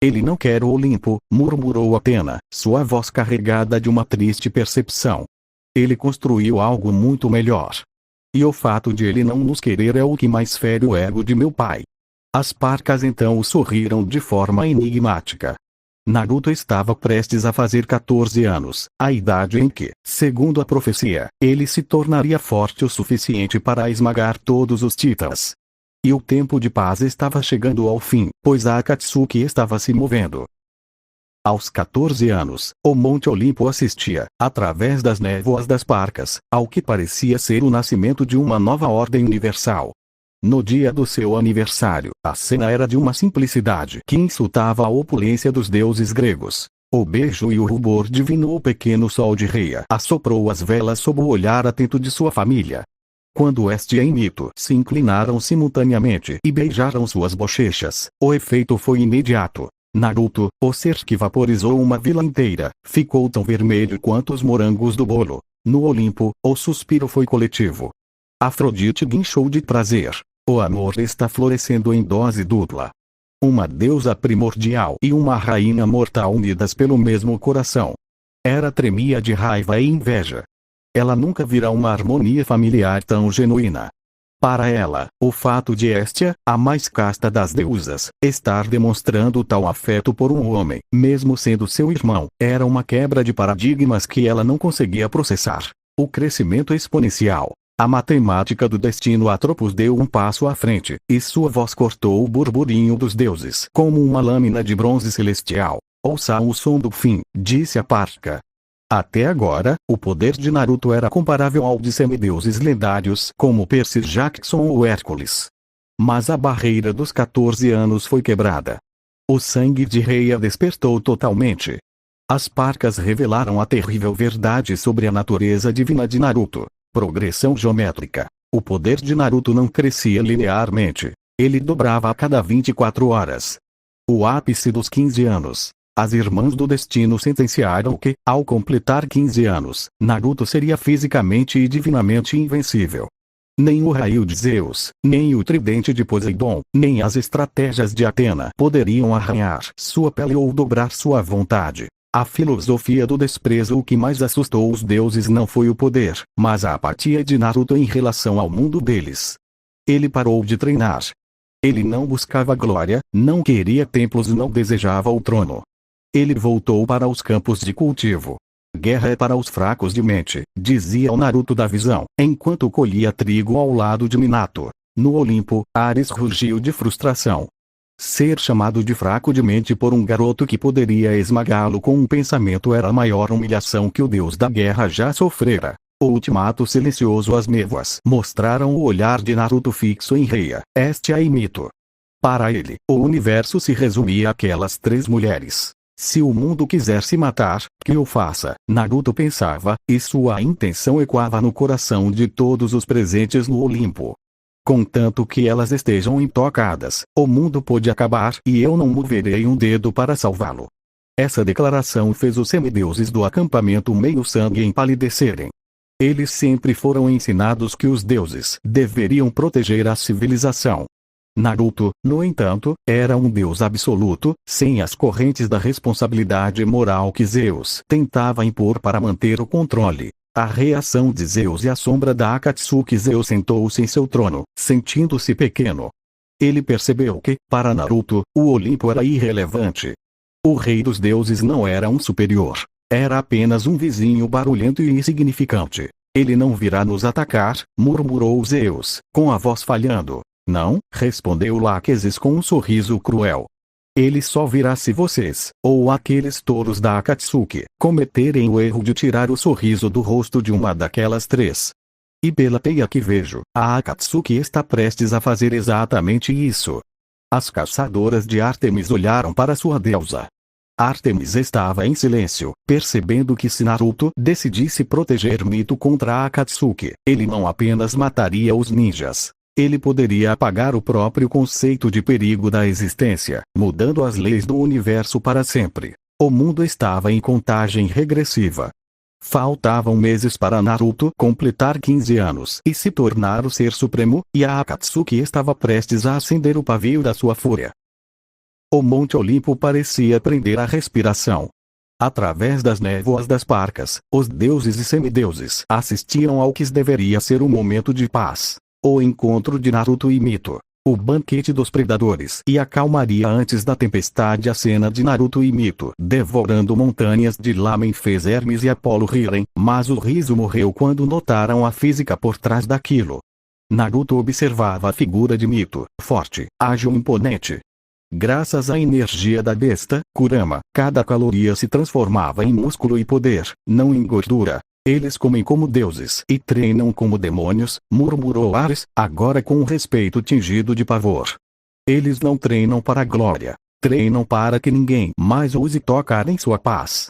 Ele não quer o Olimpo, murmurou Atena, sua voz carregada de uma triste percepção. Ele construiu algo muito melhor. E o fato de ele não nos querer é o que mais fere o ego de meu pai. As parcas então o sorriram de forma enigmática. Naruto estava prestes a fazer 14 anos, a idade em que, segundo a profecia, ele se tornaria forte o suficiente para esmagar todos os titãs. E o tempo de paz estava chegando ao fim, pois a Akatsuki estava se movendo. Aos 14 anos, o Monte Olimpo assistia, através das névoas das parcas, ao que parecia ser o nascimento de uma nova ordem universal. No dia do seu aniversário, a cena era de uma simplicidade que insultava a opulência dos deuses gregos. O beijo e o rubor divino. O pequeno sol de Rhea assoprou as velas sob o olhar atento de sua família. Quando Hestia e Mito se inclinaram simultaneamente e beijaram suas bochechas, o efeito foi imediato. Naruto, o ser que vaporizou uma vila inteira, ficou tão vermelho quanto os morangos do bolo. No Olimpo, o suspiro foi coletivo. Afrodite guinchou de prazer. O amor está florescendo em dose dupla. Uma deusa primordial e uma rainha mortal unidas pelo mesmo coração. Hera tremia de raiva e inveja. Ela nunca vira uma harmonia familiar tão genuína. Para ela, o fato de Hestia, a mais casta das deusas, estar demonstrando tal afeto por um homem, mesmo sendo seu irmão, era uma quebra de paradigmas que ela não conseguia processar. O crescimento exponencial. A matemática do destino Atropos deu um passo à frente, e sua voz cortou o burburinho dos deuses como uma lâmina de bronze celestial. Ouçam o som do fim, disse a parca. Até agora, o poder de Naruto era comparável ao de semideuses lendários como Percy Jackson ou Hércules. Mas a barreira dos 14 anos foi quebrada. O sangue de Rhea despertou totalmente. As parcas revelaram a terrível verdade sobre a natureza divina de Naruto. Progressão geométrica. O poder de Naruto não crescia linearmente. Ele dobrava a cada 24 horas. O ápice dos 15 anos. As Irmãs do Destino sentenciaram que, ao completar 15 anos, Naruto seria fisicamente e divinamente invencível. Nem o raio de Zeus, nem o tridente de Poseidon, nem as estratégias de Atena poderiam arranhar sua pele ou dobrar sua vontade. A filosofia do desprezo. O que mais assustou os deuses não foi o poder, mas a apatia de Naruto em relação ao mundo deles. Ele parou de treinar. Ele não buscava glória, não queria templos e não desejava o trono. Ele voltou para os campos de cultivo. Guerra é para os fracos de mente, dizia o Naruto da visão, enquanto colhia trigo ao lado de Minato. No Olimpo, Ares rugiu de frustração. Ser chamado de fraco de mente por um garoto que poderia esmagá-lo com um pensamento era a maior humilhação que o deus da guerra já sofrera. O ultimato silencioso. As névoas mostraram o olhar de Naruto fixo em Reia, Estia e Mito. Para ele, o universo se resumia àquelas 3 mulheres. Se o mundo quiser se matar, que o faça, Naruto pensava, e sua intenção ecoava no coração de todos os presentes no Olimpo. Contanto que elas estejam intocadas, o mundo pode acabar e eu não moverei um dedo para salvá-lo. Essa declaração fez os semideuses do acampamento meio-sangue empalidecerem. Eles sempre foram ensinados que os deuses deveriam proteger a civilização. Naruto, no entanto, era um deus absoluto, sem as correntes da responsabilidade moral que Zeus tentava impor para manter o controle. A reação de Zeus e a sombra da Akatsuki. Zeus sentou-se em seu trono, sentindo-se pequeno. Ele percebeu que, para Naruto, o Olimpo era irrelevante. O rei dos deuses não era um superior. Era apenas um vizinho barulhento e insignificante. Ele não virá nos atacar, murmurou Zeus, com a voz falhando. Não, respondeu Laquesis com um sorriso cruel. Ele só virá se vocês, ou aqueles touros da Akatsuki, cometerem o erro de tirar o sorriso do rosto de uma daquelas 3. E pela peia que vejo, a Akatsuki está prestes a fazer exatamente isso. As caçadoras de Ártemis olharam para sua deusa. Ártemis estava em silêncio, percebendo que se Naruto decidisse proteger Mito contra a Akatsuki, ele não apenas mataria os ninjas. Ele poderia apagar o próprio conceito de perigo da existência, mudando as leis do universo para sempre. O mundo estava em contagem regressiva. Faltavam meses para Naruto completar 15 anos e se tornar o Ser Supremo, e a Akatsuki estava prestes a acender o pavio da sua fúria. O Monte Olimpo parecia prender a respiração. Através das névoas das parcas, os deuses e semideuses assistiam ao que deveria ser um momento de paz. O encontro de Naruto e Mito, o banquete dos predadores e a calmaria antes da tempestade. A cena de Naruto e Mito devorando montanhas de lamen fez Hermes e Apolo rirem, mas o riso morreu quando notaram a física por trás daquilo. Naruto observava a figura de Mito, forte, ágil e imponente. Graças à energia da besta, Kurama, cada caloria se transformava em músculo e poder, não em gordura. Eles comem como deuses e treinam como demônios, murmurou Ares, agora com um respeito tingido de pavor. Eles não treinam para a glória, treinam para que ninguém mais ouse tocar em sua paz.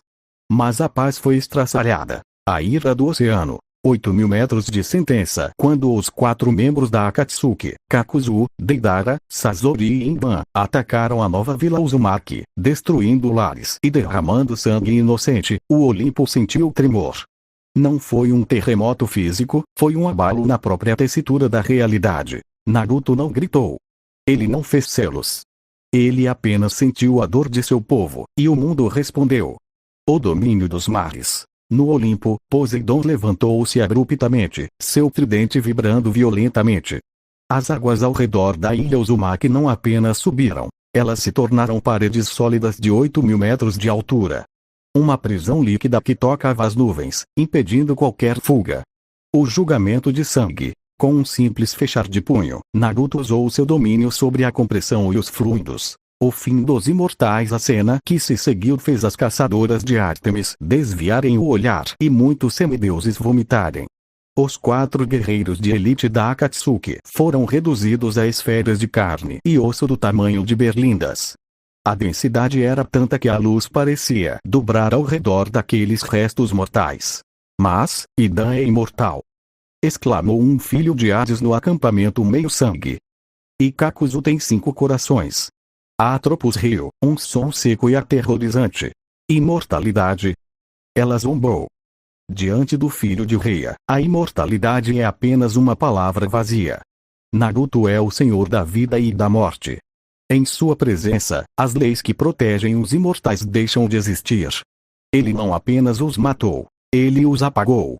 Mas a paz foi estraçalhada. A ira do oceano. 8.000 metros de sentença. Quando os 4 membros da Akatsuki, Kakuzu, Deidara, Sasori e Inban, atacaram a nova vila Uzumaki, destruindo lares e derramando sangue inocente, o Olimpo sentiu tremor. Não foi um terremoto físico, foi um abalo na própria tessitura da realidade. Naruto não gritou. Ele não fez selos. Ele apenas sentiu a dor de seu povo, e o mundo respondeu. O domínio dos mares. No Olimpo, Poseidon levantou-se abruptamente, seu tridente vibrando violentamente. As águas ao redor da ilha Uzumaki não apenas subiram, elas se tornaram paredes sólidas de 8.000 metros de altura. Uma prisão líquida que tocava as nuvens, impedindo qualquer fuga. O julgamento de sangue. Com um simples fechar de punho, Naruto usou seu domínio sobre a compressão e os fluidos. O fim dos imortais. A cena que se seguiu fez as caçadoras de Ártemis desviarem o olhar e muitos semideuses vomitarem. Os 4 guerreiros de elite da Akatsuki foram reduzidos a esferas de carne e osso do tamanho de berlindas. A densidade era tanta que a luz parecia dobrar ao redor daqueles restos mortais. Mas, Idan é imortal! Exclamou um filho de Hades no acampamento meio-sangue. E Kakuzu tem 5 corações. Atropos riu, um som seco e aterrorizante. Imortalidade? Ela zombou. Diante do filho de Reia, a imortalidade é apenas uma palavra vazia. Naruto é o senhor da vida e da morte. Em sua presença, as leis que protegem os imortais deixam de existir. Ele não apenas os matou, ele os apagou.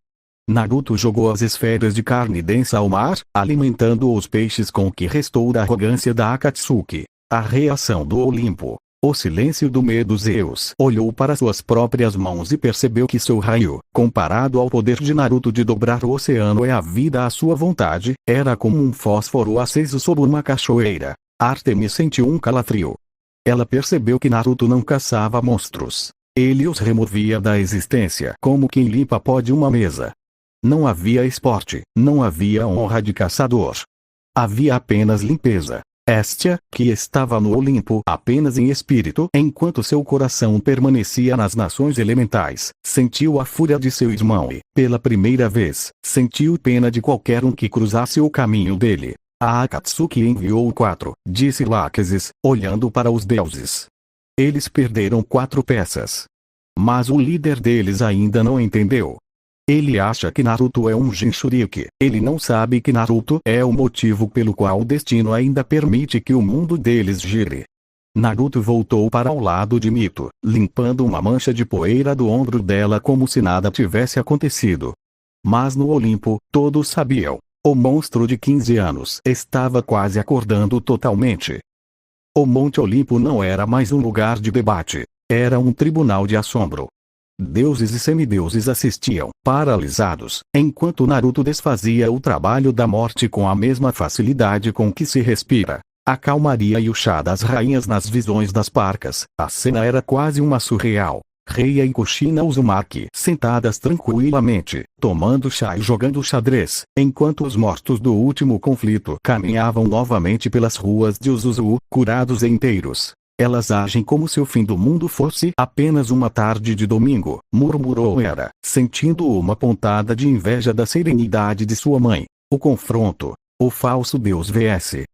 Naruto jogou as esferas de carne densa ao mar, alimentando os peixes com o que restou da arrogância da Akatsuki. A reação do Olimpo. O silêncio do medo. Zeus olhou para suas próprias mãos e percebeu que seu raio, comparado ao poder de Naruto de dobrar o oceano e a vida à sua vontade, era como um fósforo aceso sob uma cachoeira. Artemis sentiu um calafrio. Ela percebeu que Naruto não caçava monstros. Ele os removia da existência como quem limpa pó de uma mesa. Não havia esporte, não havia honra de caçador. Havia apenas limpeza. Hestia, que estava no Olimpo apenas em espírito enquanto seu coração permanecia nas nações elementais, sentiu a fúria de seu irmão e, pela primeira vez, sentiu pena de qualquer um que cruzasse o caminho dele. A Akatsuki enviou 4, disse Lachesis, olhando para os deuses. Eles perderam 4 peças. Mas o líder deles ainda não entendeu. Ele acha que Naruto é um Jinchuriki. Ele não sabe que Naruto é o motivo pelo qual o destino ainda permite que o mundo deles gire. Naruto voltou para o lado de Mito, limpando uma mancha de poeira do ombro dela como se nada tivesse acontecido. Mas no Olimpo, todos sabiam. O monstro de 15 anos estava quase acordando totalmente. O Monte Olimpo não era mais um lugar de debate. Era um tribunal de assombro. Deuses e semideuses assistiam, paralisados, enquanto Naruto desfazia o trabalho da morte com a mesma facilidade com que se respira. A calmaria e o chá das rainhas nas visões das parcas. A cena era quase uma surreal. Reia e Kushina Uzumaki sentadas tranquilamente, tomando chá e jogando xadrez, enquanto os mortos do último conflito caminhavam novamente pelas ruas de Uzuzu, curados e inteiros. Elas agem como se o fim do mundo fosse apenas uma tarde de domingo, murmurou Hera, sentindo uma pontada de inveja da serenidade de sua mãe. O confronto. O falso deus vs.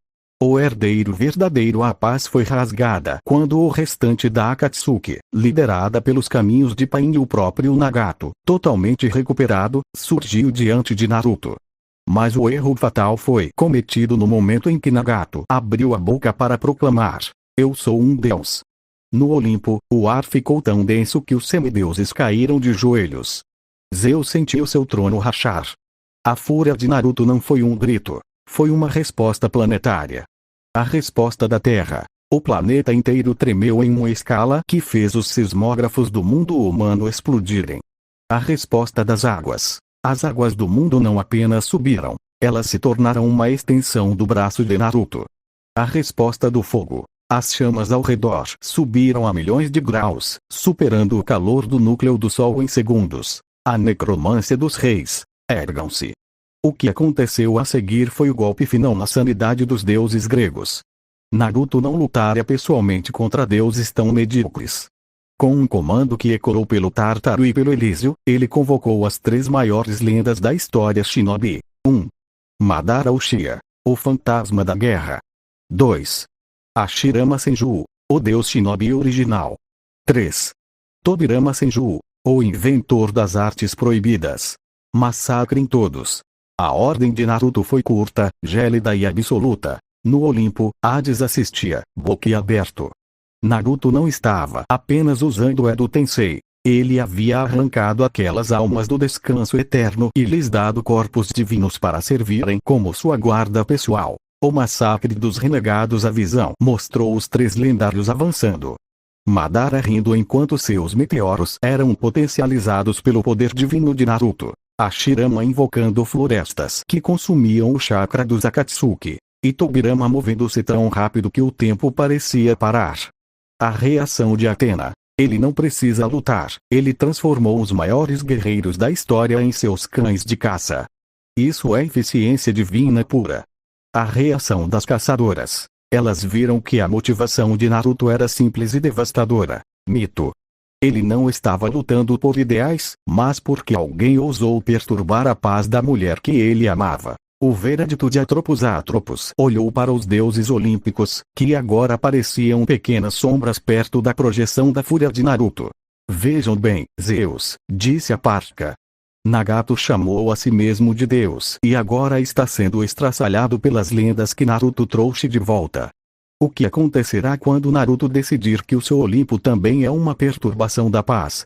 O herdeiro verdadeiro. A paz foi rasgada quando o restante da Akatsuki, liderada pelos caminhos de Pain e o próprio Nagato, totalmente recuperado, surgiu diante de Naruto. Mas o erro fatal foi cometido no momento em que Nagato abriu a boca para proclamar: "Eu sou um deus." No Olimpo, o ar ficou tão denso que os semideuses caíram de joelhos. Zeus sentiu seu trono rachar. A fúria de Naruto não foi um grito. Foi uma resposta planetária. A resposta da Terra. O planeta inteiro tremeu em uma escala que fez os sismógrafos do mundo humano explodirem. A resposta das águas. As águas do mundo não apenas subiram, elas se tornaram uma extensão do braço de Naruto. A resposta do fogo. As chamas ao redor subiram a milhões de graus, superando o calor do núcleo do Sol em segundos. A necromância dos reis. Ergam-se. O que aconteceu a seguir foi o golpe final na sanidade dos deuses gregos. Naruto não lutara pessoalmente contra deuses tão medíocres. Com um comando que ecoou pelo Tártaro e pelo Elísio, ele convocou as 3 maiores lendas da história shinobi. 1. Madara Uchiha, o fantasma da guerra. 2. Hashirama Senju, o deus shinobi original. 3. Tobirama Senju, o inventor das artes proibidas. Massacrem todos. A ordem de Naruto foi curta, gélida e absoluta. No Olimpo, Hades assistia, boquiaberto. Naruto não estava apenas usando o Edo Tensei. Ele havia arrancado aquelas almas do descanso eterno e lhes dado corpos divinos para servirem como sua guarda pessoal. O massacre dos renegados. A visão mostrou os 3 lendários avançando. Madara rindo enquanto seus meteoros eram potencializados pelo poder divino de Naruto. Hashirama invocando florestas que consumiam o chakra dos Akatsuki. E Tobirama movendo-se tão rápido que o tempo parecia parar. A reação de Atena. Ele não precisa lutar. Ele transformou os maiores guerreiros da história em seus cães de caça. Isso é eficiência divina pura. A reação das caçadoras. Elas viram que a motivação de Naruto era simples e devastadora. Mito. Ele não estava lutando por ideais, mas porque alguém ousou perturbar a paz da mulher que ele amava. O veredito de Atropos olhou para os deuses olímpicos, que agora pareciam pequenas sombras perto da projeção da fúria de Naruto. "Vejam bem, Zeus", disse a Parca. Nagato chamou a si mesmo de Deus e agora está sendo estraçalhado pelas lendas que Naruto trouxe de volta. O que acontecerá quando Naruto decidir que o seu Olimpo também é uma perturbação da paz?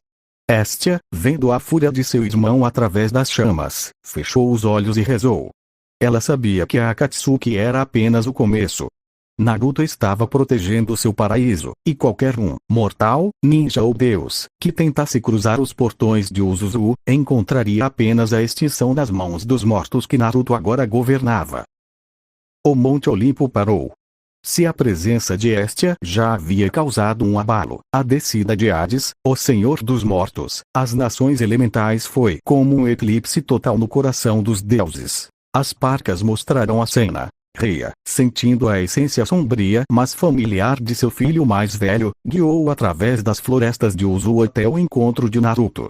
Hestia, vendo a fúria de seu irmão através das chamas, fechou os olhos e rezou. Ela sabia que a Akatsuki era apenas o começo. Naruto estava protegendo seu paraíso, e qualquer um, mortal, ninja ou deus, que tentasse cruzar os portões de Uzuzu, encontraria apenas a extinção nas mãos dos mortos que Naruto agora governava. O Monte Olimpo parou. Se a presença de Hestia já havia causado um abalo, a descida de Hades, o Senhor dos Mortos, às nações elementais foi como um eclipse total no coração dos deuses. As parcas mostraram a cena. Rhea, sentindo a essência sombria mas familiar de seu filho mais velho, guiou-o através das florestas de Uzu até o encontro de Naruto.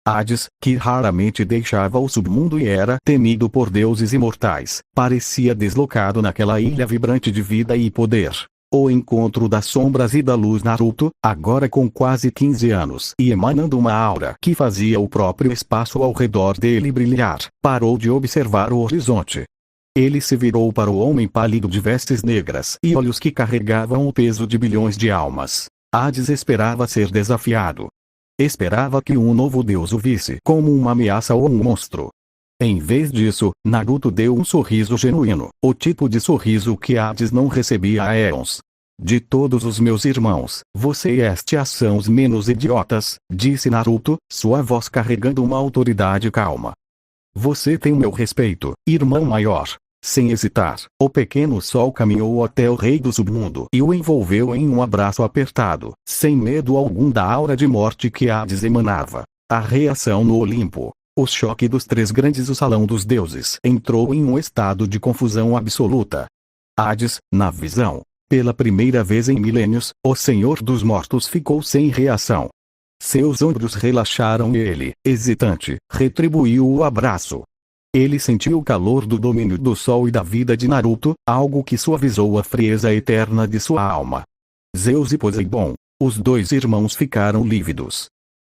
Hades, que raramente deixava o submundo e era temido por deuses imortais, parecia deslocado naquela ilha vibrante de vida e poder. O encontro das sombras e da luz. Naruto, agora com quase 15 anos e emanando uma aura que fazia o próprio espaço ao redor dele brilhar, parou de observar o horizonte. Ele se virou para o homem pálido de vestes negras e olhos que carregavam o peso de bilhões de almas. Hades esperava ser desafiado. Esperava que um novo deus o visse como uma ameaça ou um monstro. Em vez disso, Naruto deu um sorriso genuíno, o tipo de sorriso que Hades não recebia há éons. De todos os meus irmãos, você e Hestia são os menos idiotas, disse Naruto, sua voz carregando uma autoridade calma. Você tem meu respeito, irmão maior. Sem hesitar, o pequeno sol caminhou até o rei do submundo e o envolveu em um abraço apertado, sem medo algum da aura de morte que Hades emanava. A reação no Olimpo. O choque dos três grandes. O salão dos deuses entrou em um estado de confusão absoluta. Hades, na visão. Pela primeira vez em milênios, o Senhor dos Mortos ficou sem reação. Seus ombros relaxaram e ele, hesitante, retribuiu o abraço. Ele sentiu o calor do domínio do sol e da vida de Naruto, algo que suavizou a frieza eterna de sua alma. Zeus e Poseidon. Os dois irmãos ficaram lívidos.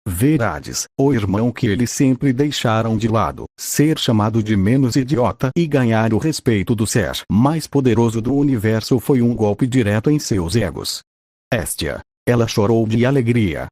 Ver Hades, o irmão que eles sempre deixaram de lado, ser chamado de menos idiota e ganhar o respeito do ser mais poderoso do universo foi um golpe direto em seus egos. Hestia. Ela chorou de alegria.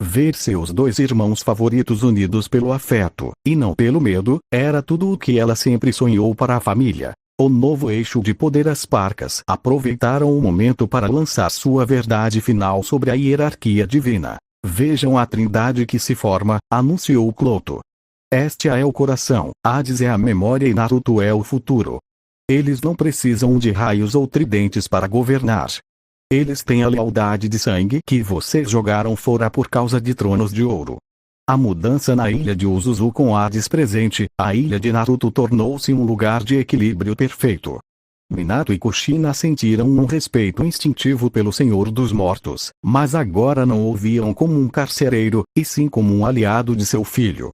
Ver seus dois irmãos favoritos unidos pelo afeto, e não pelo medo, era tudo o que ela sempre sonhou para a família. O novo eixo de poder. As parcas aproveitaram o momento para lançar sua verdade final sobre a hierarquia divina. Vejam a trindade que se forma, anunciou Cloto. Hestia é o coração, Hades é a memória e Naruto é o futuro. Eles não precisam de raios ou tridentes para governar. Eles têm a lealdade de sangue que vocês jogaram fora por causa de tronos de ouro. A mudança na ilha de Uzuzu com Hades presente, a ilha de Naruto tornou-se um lugar de equilíbrio perfeito. Minato e Kushina sentiram um respeito instintivo pelo Senhor dos Mortos, mas agora não o viam como um carcereiro, e sim como um aliado de seu filho.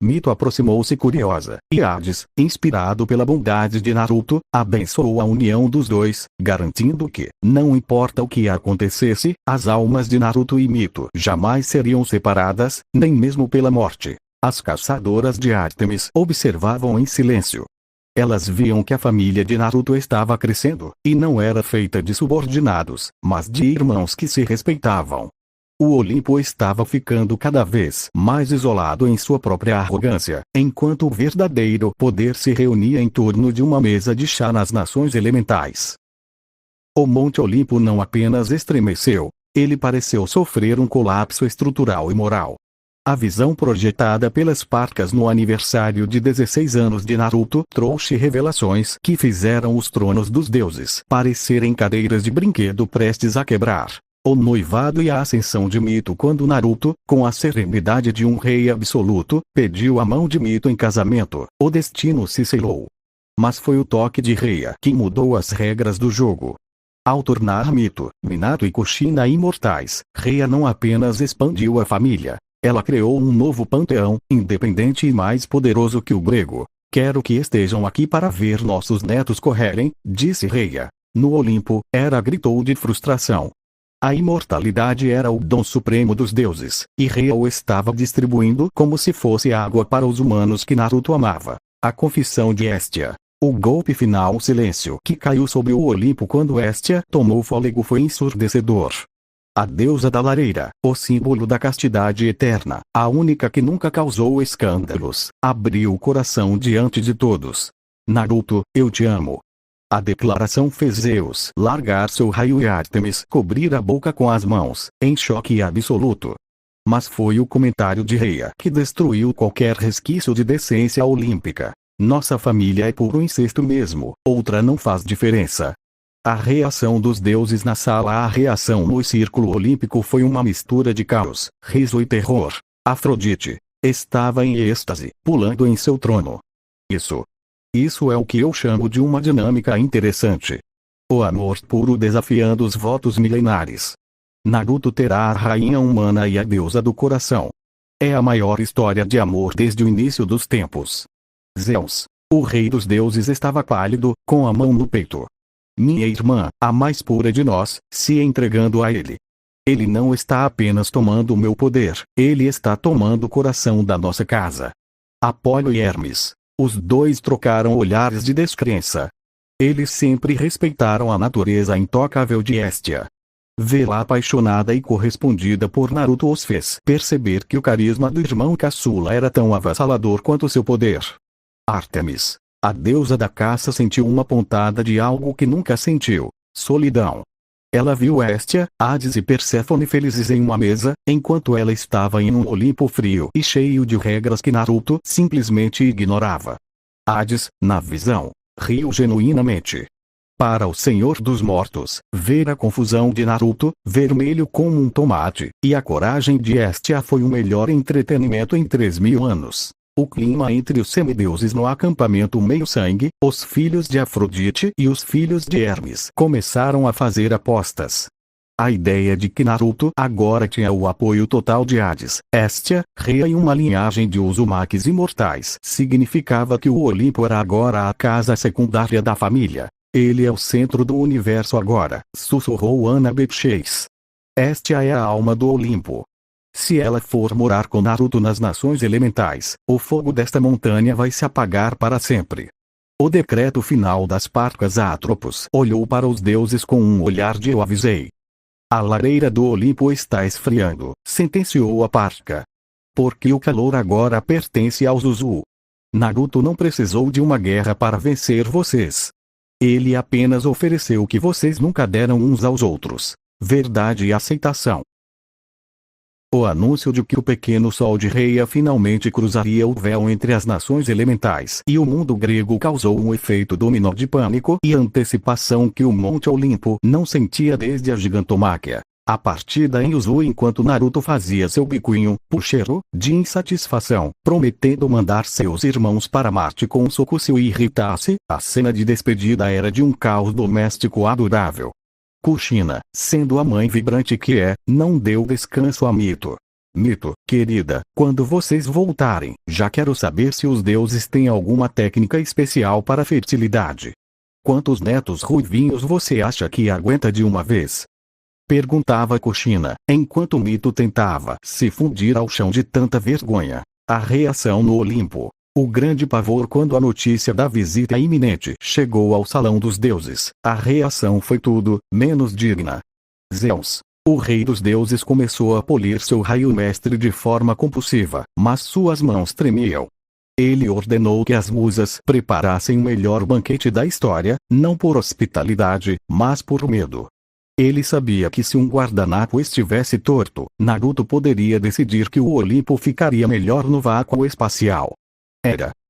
Mito aproximou-se curiosa, e Hades, inspirado pela bondade de Naruto, abençoou a união dos dois, garantindo que, não importa o que acontecesse, as almas de Naruto e Mito jamais seriam separadas, nem mesmo pela morte. As caçadoras de Ártemis observavam em silêncio. Elas viam que a família de Naruto estava crescendo, e não era feita de subordinados, mas de irmãos que se respeitavam. O Olimpo estava ficando cada vez mais isolado em sua própria arrogância, enquanto o verdadeiro poder se reunia em torno de uma mesa de chá nas nações elementais. O Monte Olimpo não apenas estremeceu, ele pareceu sofrer um colapso estrutural e moral. A visão projetada pelas parcas no aniversário de 16 anos de Naruto trouxe revelações que fizeram os tronos dos deuses parecerem cadeiras de brinquedo prestes a quebrar. O noivado e a ascensão de Mito quando Naruto, com a serenidade de um rei absoluto, pediu a mão de Mito em casamento, o destino se selou. Mas foi o toque de Rhea que mudou as regras do jogo. Ao tornar Mito, Minato e Kushina imortais, Rhea não apenas expandiu a família, ela criou um novo panteão, independente e mais poderoso que o grego. Quero que estejam aqui para ver nossos netos correrem, disse Rhea. No Olimpo, Hera gritou de frustração. A imortalidade era o dom supremo dos deuses, e Rhea o estava distribuindo como se fosse água para os humanos que Naruto amava. A confissão de Hestia. O golpe final. O silêncio que caiu sobre o Olimpo quando Hestia tomou fôlego foi ensurdecedor. A deusa da lareira, o símbolo da castidade eterna, a única que nunca causou escândalos, abriu o coração diante de todos. Naruto, eu te amo. A declaração fez Zeus largar seu raio e Ártemis cobrir a boca com as mãos, em choque absoluto. Mas foi o comentário de Rhea que destruiu qualquer resquício de decência olímpica. Nossa família é puro incesto mesmo, outra não faz diferença. A reação dos deuses na sala. A reação no círculo olímpico foi uma mistura de caos, riso e terror. Afrodite estava em êxtase, pulando em seu trono. Isso é o que eu chamo de uma dinâmica interessante. O amor puro desafiando os votos milenares. Naruto terá a rainha humana e a deusa do coração. É a maior história de amor desde o início dos tempos. Zeus, o rei dos deuses, estava pálido, com a mão no peito. Minha irmã, a mais pura de nós, se entregando a ele. Ele não está apenas tomando o meu poder, ele está tomando o coração da nossa casa. Apolo e Hermes. Os dois trocaram olhares de descrença. Eles sempre respeitaram a natureza intocável de Hestia. Vê-la apaixonada e correspondida por Naruto os fez perceber que o carisma do irmão caçula era tão avassalador quanto seu poder. Ártemis, a deusa da caça, sentiu uma pontada de algo que nunca sentiu: solidão. Ela viu Hestia, Hades e Perséfone felizes em uma mesa, enquanto ela estava em um Olimpo frio e cheio de regras que Naruto simplesmente ignorava. Hades, na visão, riu genuinamente. Para o Senhor dos Mortos, ver a confusão de Naruto, vermelho como um tomate, e a coragem de Hestia foi o melhor entretenimento em 3000 anos. O clima entre os semideuses no acampamento meio-sangue, os filhos de Afrodite e os filhos de Hermes começaram a fazer apostas. A ideia de que Naruto agora tinha o apoio total de Hades, Hestia, Rhea e uma linhagem de Uzumakis imortais significava que o Olimpo era agora a casa secundária da família. Ele é o centro do universo agora, sussurrou Annabeth Chase. Hestia é a alma do Olimpo. Se ela for morar com Naruto nas nações elementais, o fogo desta montanha vai se apagar para sempre. O decreto final das Parcas Atropos olhou para os deuses com um olhar de "eu avisei". A lareira do Olimpo está esfriando, sentenciou a Parca. Porque o calor agora pertence aos Uzu. Naruto não precisou de uma guerra para vencer vocês. Ele apenas ofereceu o que vocês nunca deram uns aos outros: verdade e aceitação. O anúncio de que o pequeno sol de Rhea finalmente cruzaria o véu entre as nações elementais e o mundo grego causou um efeito dominó de pânico e antecipação que o Monte Olimpo não sentia desde a gigantomáquia. A partida em Uzu, enquanto Naruto fazia seu biquinho, puxeiro, de insatisfação, prometendo mandar seus irmãos para Marte com um soco se o irritasse, a cena de despedida era de um caos doméstico adorável. Kushina, sendo a mãe vibrante que é, não deu descanso a Mito. Mito, querida, quando vocês voltarem, já quero saber se os deuses têm alguma técnica especial para fertilidade. Quantos netos ruivinhos você acha que aguenta de uma vez? Perguntava Kushina, enquanto Mito tentava se fundir ao chão de tanta vergonha. A reação no Olimpo. O grande pavor quando a notícia da visita iminente chegou ao Salão dos Deuses. A reação foi tudo menos digna. Zeus, o rei dos deuses, começou a polir seu raio mestre de forma compulsiva, mas suas mãos tremiam. Ele ordenou que as musas preparassem o melhor banquete da história, não por hospitalidade, mas por medo. Ele sabia que se um guardanapo estivesse torto, Naruto poderia decidir que o Olimpo ficaria melhor no vácuo espacial.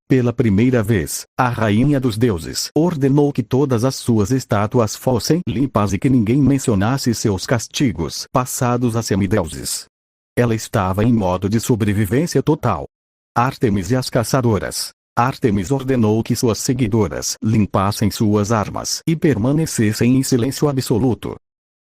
Pela primeira vez, a rainha dos deuses ordenou que todas as suas estátuas fossem limpas e que ninguém mencionasse seus castigos passados a semideuses. Ela estava em modo de sobrevivência total. Ártemis e as caçadoras. Ártemis ordenou que suas seguidoras limpassem suas armas e permanecessem em silêncio absoluto.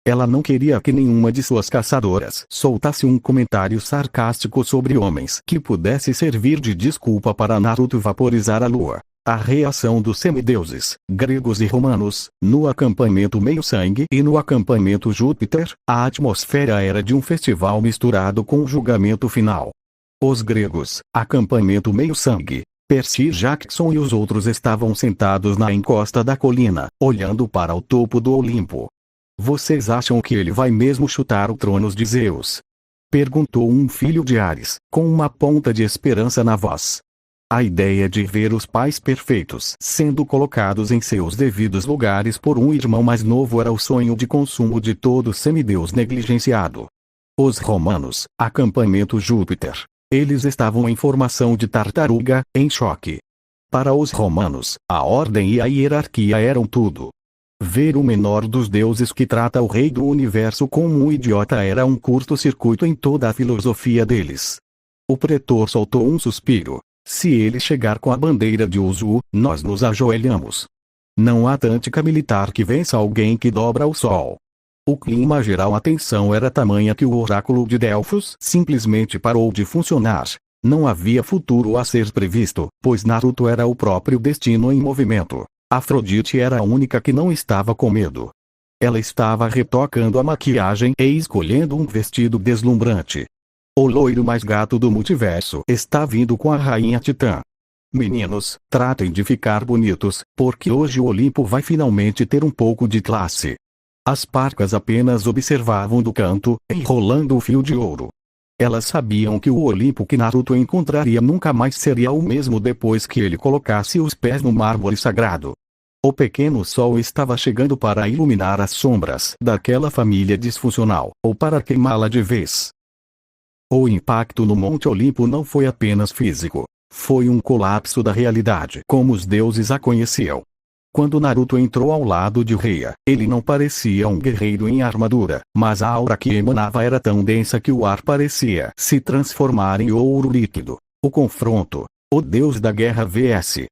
Ela não queria que nenhuma de suas caçadoras soltasse um comentário sarcástico sobre homens que pudesse servir de desculpa para Naruto vaporizar a lua. A reação dos semideuses, gregos e romanos, no acampamento meio-sangue e no acampamento Júpiter, a atmosfera era de um festival misturado com o julgamento final. Os gregos, acampamento meio-sangue, Percy Jackson e os outros estavam sentados na encosta da colina, olhando para o topo do Olimpo. Vocês acham que ele vai mesmo chutar o trono de Zeus? Perguntou um filho de Ares, com uma ponta de esperança na voz. A ideia de ver os pais perfeitos sendo colocados em seus devidos lugares por um irmão mais novo era o sonho de consumo de todo semideus negligenciado. Os romanos, acampamento Júpiter. Eles estavam em formação de tartaruga, em choque. Para os romanos, a ordem e a hierarquia eram tudo. Ver o menor dos deuses que trata o rei do universo como um idiota era um curto-circuito em toda a filosofia deles. O pretor soltou um suspiro. Se ele chegar com a bandeira de Uzu, nós nos ajoelhamos. Não há tática militar que vença alguém que dobra o sol. O clima geral, a tensão era tamanha que o oráculo de Delfos simplesmente parou de funcionar. Não havia futuro a ser previsto, pois Naruto era o próprio destino em movimento. Afrodite era a única que não estava com medo. Ela estava retocando a maquiagem e escolhendo um vestido deslumbrante. O loiro mais gato do multiverso está vindo com a rainha Titã. Meninos, tratem de ficar bonitos, porque hoje o Olimpo vai finalmente ter um pouco de classe. As parcas apenas observavam do canto, enrolando o fio de ouro. Elas sabiam que o Olimpo que Naruto encontraria nunca mais seria o mesmo depois que ele colocasse os pés no mármore sagrado. O pequeno sol estava chegando para iluminar as sombras daquela família disfuncional, ou para queimá-la de vez. O impacto no Monte Olimpo não foi apenas físico. Foi um colapso da realidade como os deuses a conheciam. Quando Naruto entrou ao lado de Reia, ele não parecia um guerreiro em armadura, mas a aura que emanava era tão densa que o ar parecia se transformar em ouro líquido. O confronto. O deus da guerra vs.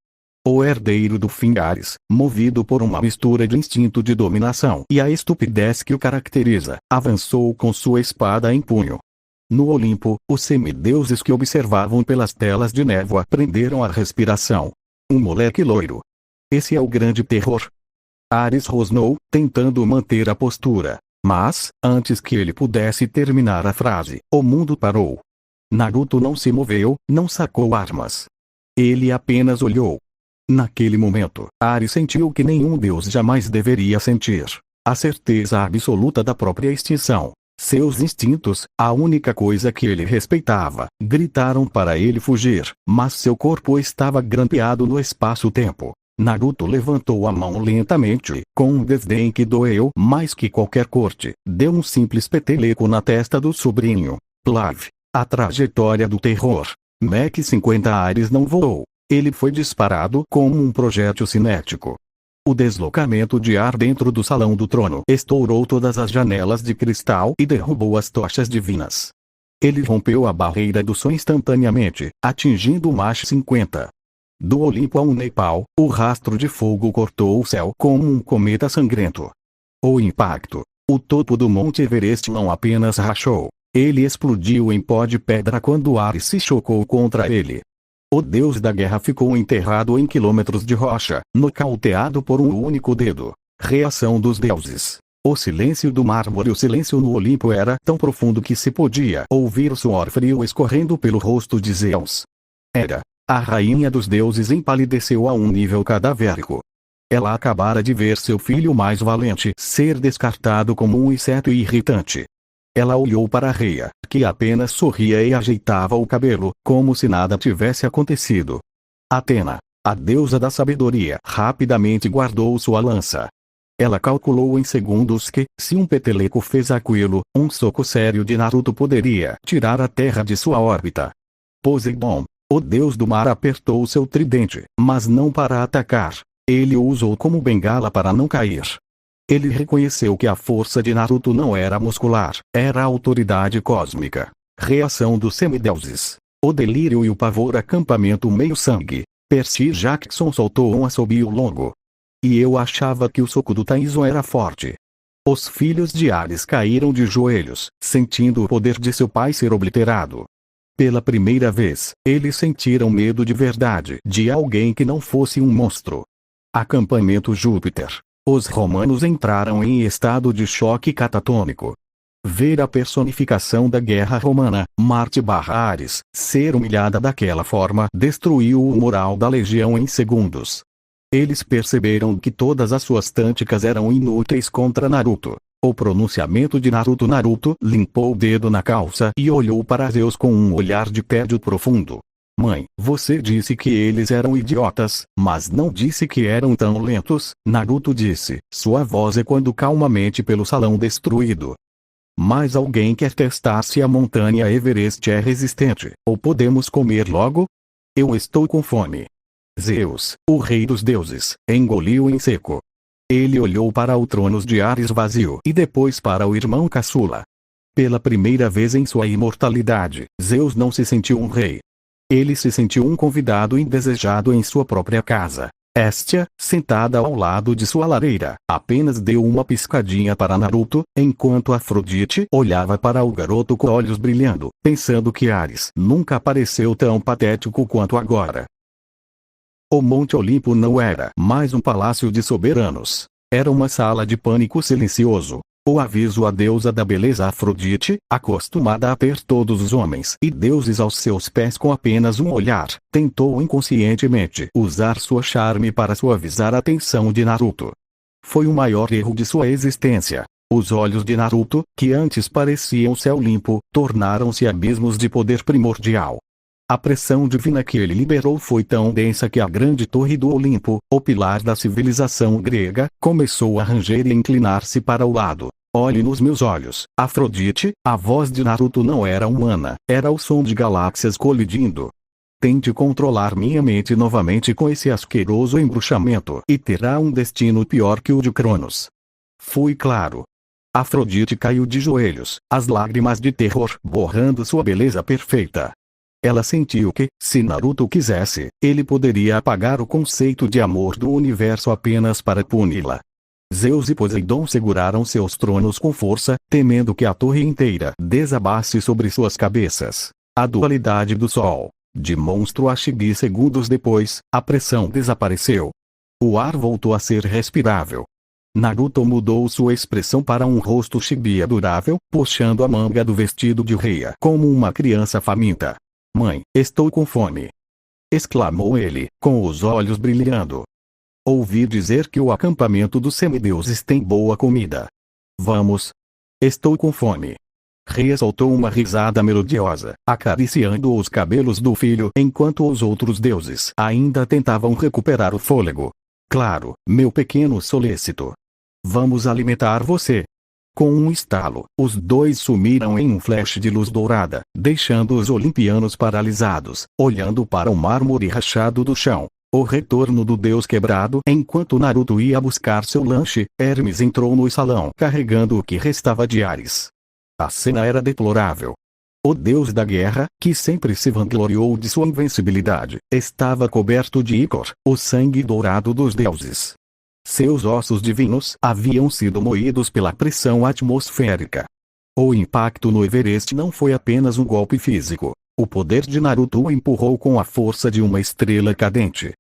O herdeiro do fim Ares, movido por uma mistura de instinto de dominação e a estupidez que o caracteriza, avançou com sua espada em punho. No Olimpo, os semideuses que observavam pelas telas de névoa prenderam a respiração. Um moleque loiro. Esse é o grande terror. Ares rosnou, tentando manter a postura. Mas, antes que ele pudesse terminar a frase, o mundo parou. Naruto não se moveu, não sacou armas. Ele apenas olhou. Naquele momento, Ares sentiu que nenhum deus jamais deveria sentir. A certeza absoluta da própria extinção. Seus instintos, a única coisa que ele respeitava, gritaram para ele fugir, mas seu corpo estava grampeado no espaço-tempo. Naruto levantou a mão lentamente, com um desdém que doeu mais que qualquer corte, deu um simples peteleco na testa do sobrinho. Plav. A trajetória do terror. Mach 50 Ares não voou. Ele foi disparado como um projétil cinético. O deslocamento de ar dentro do Salão do Trono estourou todas as janelas de cristal e derrubou as tochas divinas. Ele rompeu a barreira do som instantaneamente, atingindo o Mach 50. Do Olimpo ao Nepal, o rastro de fogo cortou o céu como um cometa sangrento. O impacto. O topo do Monte Everest não apenas rachou, ele explodiu em pó de pedra quando Ares se chocou contra ele. O deus da guerra ficou enterrado em quilômetros de rocha, nocauteado por um único dedo. Reação dos deuses. O silêncio do mármore. O silêncio no Olimpo era tão profundo que se podia ouvir o suor frio escorrendo pelo rosto de Zeus. Hera, a rainha dos deuses, empalideceu a um nível cadavérico. Ela acabara de ver seu filho mais valente ser descartado como um inseto irritante. Ela olhou para Reia, que apenas sorria e ajeitava o cabelo, como se nada tivesse acontecido. Atena, a deusa da sabedoria, rapidamente guardou sua lança. Ela calculou em segundos que, se um peteleco fez aquilo, um soco sério de Naruto poderia tirar a Terra de sua órbita. Poseidon, o deus do mar, apertou seu tridente, mas não para atacar. Ele o usou como bengala para não cair. Ele reconheceu que a força de Naruto não era muscular, era a autoridade cósmica. Reação dos semideuses. O delírio e o pavor. Acampamento meio-sangue. Percy Jackson soltou um assobio longo. E eu achava que o soco do Taizo era forte. Os filhos de Ares caíram de joelhos, sentindo o poder de seu pai ser obliterado. Pela primeira vez, eles sentiram medo de verdade de alguém que não fosse um monstro. Acampamento Júpiter. Os romanos entraram em estado de choque catatônico. Ver a personificação da guerra romana, Marte/Ares, ser humilhada daquela forma destruiu o moral da legião em segundos. Eles perceberam que todas as suas táticas eram inúteis contra Naruto. O pronunciamento de Naruto. Naruto limpou o dedo na calça e olhou para Zeus com um olhar de tédio profundo. Mãe, você disse que eles eram idiotas, mas não disse que eram tão lentos, Naruto disse, sua voz ecoando calmamente pelo salão destruído. Mas alguém quer testar se a montanha Everest é resistente, ou podemos comer logo? Eu estou com fome. Zeus, o rei dos deuses, engoliu em seco. Ele olhou para o trono de Ares vazio e depois para o irmão caçula. Pela primeira vez em sua imortalidade, Zeus não se sentiu um rei. Ele se sentiu um convidado indesejado em sua própria casa. Héstia, sentada ao lado de sua lareira, apenas deu uma piscadinha para Naruto, enquanto Afrodite olhava para o garoto com olhos brilhando, pensando que Ares nunca apareceu tão patético quanto agora. O Monte Olimpo não era mais um palácio de soberanos. Era uma sala de pânico silencioso. O aviso à deusa da beleza Afrodite, acostumada a ter todos os homens e deuses aos seus pés com apenas um olhar, tentou inconscientemente usar sua charme para suavizar a tensão de Naruto. Foi o maior erro de sua existência. Os olhos de Naruto, que antes pareciam céu limpo, tornaram-se abismos de poder primordial. A pressão divina que ele liberou foi tão densa que a grande torre do Olimpo, o pilar da civilização grega, começou a ranger e inclinar-se para o lado. Olhe nos meus olhos, Afrodite. A voz de Naruto não era humana, era o som de galáxias colidindo. Tente controlar minha mente novamente com esse asqueroso embruxamento e terá um destino pior que o de Cronos. Fui claro. Afrodite caiu de joelhos, as lágrimas de terror borrando sua beleza perfeita. Ela sentiu que, se Naruto quisesse, ele poderia apagar o conceito de amor do universo apenas para puni-la. Zeus e Poseidon seguraram seus tronos com força, temendo que a torre inteira desabasse sobre suas cabeças. A dualidade do sol. De monstro a chibi segundos depois, a pressão desapareceu. O ar voltou a ser respirável. Naruto mudou sua expressão para um rosto chibi adorável, puxando a manga do vestido de Reia como uma criança faminta. Mãe, estou com fome! Exclamou ele, com os olhos brilhando. Ouvi dizer que o acampamento dos semideuses tem boa comida. Vamos! Estou com fome! Reia soltou uma risada melodiosa, acariciando os cabelos do filho enquanto os outros deuses ainda tentavam recuperar o fôlego. Claro, meu pequeno solícito. Vamos alimentar você! Com um estalo, os dois sumiram em um flash de luz dourada, deixando os olimpianos paralisados, olhando para o mármore rachado do chão. O retorno do deus quebrado. Enquanto Naruto ia buscar seu lanche, Hermes entrou no salão carregando o que restava de Ares. A cena era deplorável. O deus da guerra, que sempre se vangloriou de sua invencibilidade, estava coberto de ícor, o sangue dourado dos deuses. Seus ossos divinos haviam sido moídos pela pressão atmosférica. O impacto no Everest não foi apenas um golpe físico. O poder de Naruto o empurrou com a força de uma estrela cadente.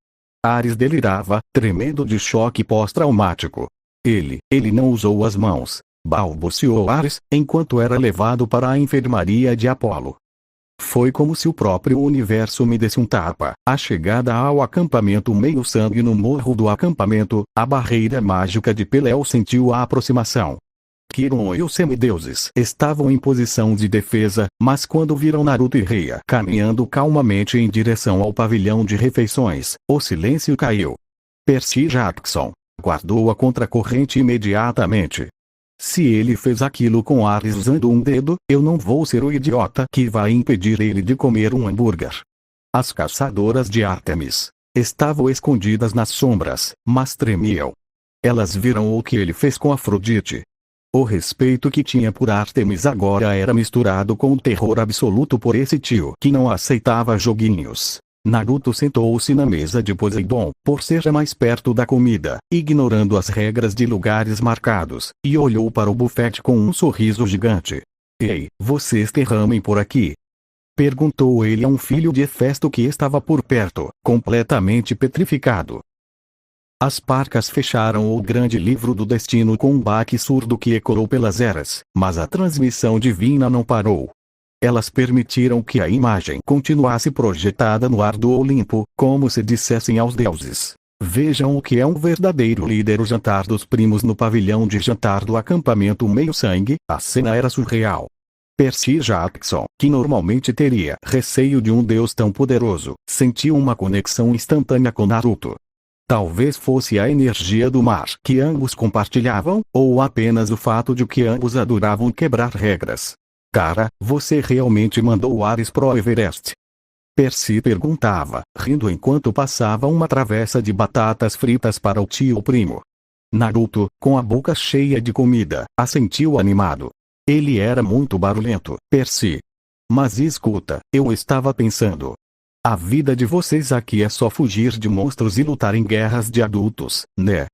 Ares delirava, tremendo de choque pós-traumático. Ele não usou as mãos, balbuciou Ares, enquanto era levado para a enfermaria de Apolo. Foi como se o próprio universo me desse um tapa. A chegada ao acampamento meio-sangue no morro do acampamento, a barreira mágica de Peleu sentiu a aproximação. Kiron e os semideuses estavam em posição de defesa, mas quando viram Naruto e Reia caminhando calmamente em direção ao pavilhão de refeições, o silêncio caiu. Percy Jackson guardou a contracorrente imediatamente. Se ele fez aquilo com Ares usando um dedo, eu não vou ser o idiota que vai impedir ele de comer um hambúrguer. As caçadoras de Ártemis estavam escondidas nas sombras, mas tremiam. Elas viram o que ele fez com Afrodite. O respeito que tinha por Ártemis agora era misturado com o terror absoluto por esse tio que não aceitava joguinhos. Naruto sentou-se na mesa de Poseidon, por ser mais perto da comida, ignorando as regras de lugares marcados, e olhou para o bufete com um sorriso gigante. Ei, vocês derramem por aqui? Perguntou ele a um filho de Hefesto que estava por perto, completamente petrificado. As parcas fecharam o grande livro do destino com um baque surdo que ecoou pelas eras, mas a transmissão divina não parou. Elas permitiram que a imagem continuasse projetada no ar do Olimpo, como se dissessem aos deuses: vejam o que é um verdadeiro líder. O jantar dos primos no pavilhão de jantar do acampamento meio-sangue. A cena era surreal. Percy Jackson, que normalmente teria receio de um deus tão poderoso, sentiu uma conexão instantânea com Naruto. Talvez fosse a energia do mar que ambos compartilhavam, ou apenas o fato de que ambos adoravam quebrar regras. Cara, você realmente mandou Ares pro Everest? Percy perguntava, rindo enquanto passava uma travessa de batatas fritas para o tio primo. Naruto, com a boca cheia de comida, assentiu animado. Ele era muito barulhento, Percy. Mas escuta, eu estava pensando. A vida de vocês aqui é só fugir de monstros e lutar em guerras de adultos, né?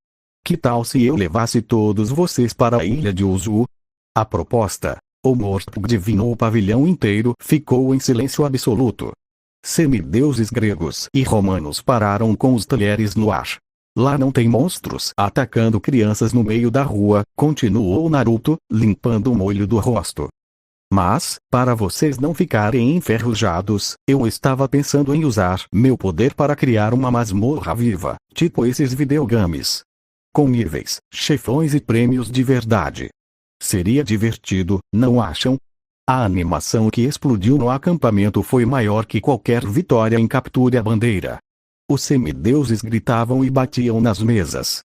Que tal se eu levasse todos vocês para a ilha de Uzu? A proposta. O morto divinou o pavilhão inteiro, ficou em silêncio absoluto. Semideuses gregos e romanos pararam com os talheres no ar. Lá não tem monstros atacando crianças no meio da rua, continuou Naruto, limpando o molho do rosto. Mas, para vocês não ficarem enferrujados, eu estava pensando em usar meu poder para criar uma masmorra viva, tipo esses videogames. Com níveis, chefões e prêmios de verdade. Seria divertido, não acham? A animação que explodiu no acampamento foi maior que qualquer vitória em Capture a Bandeira. Os semideuses gritavam e batiam nas mesas.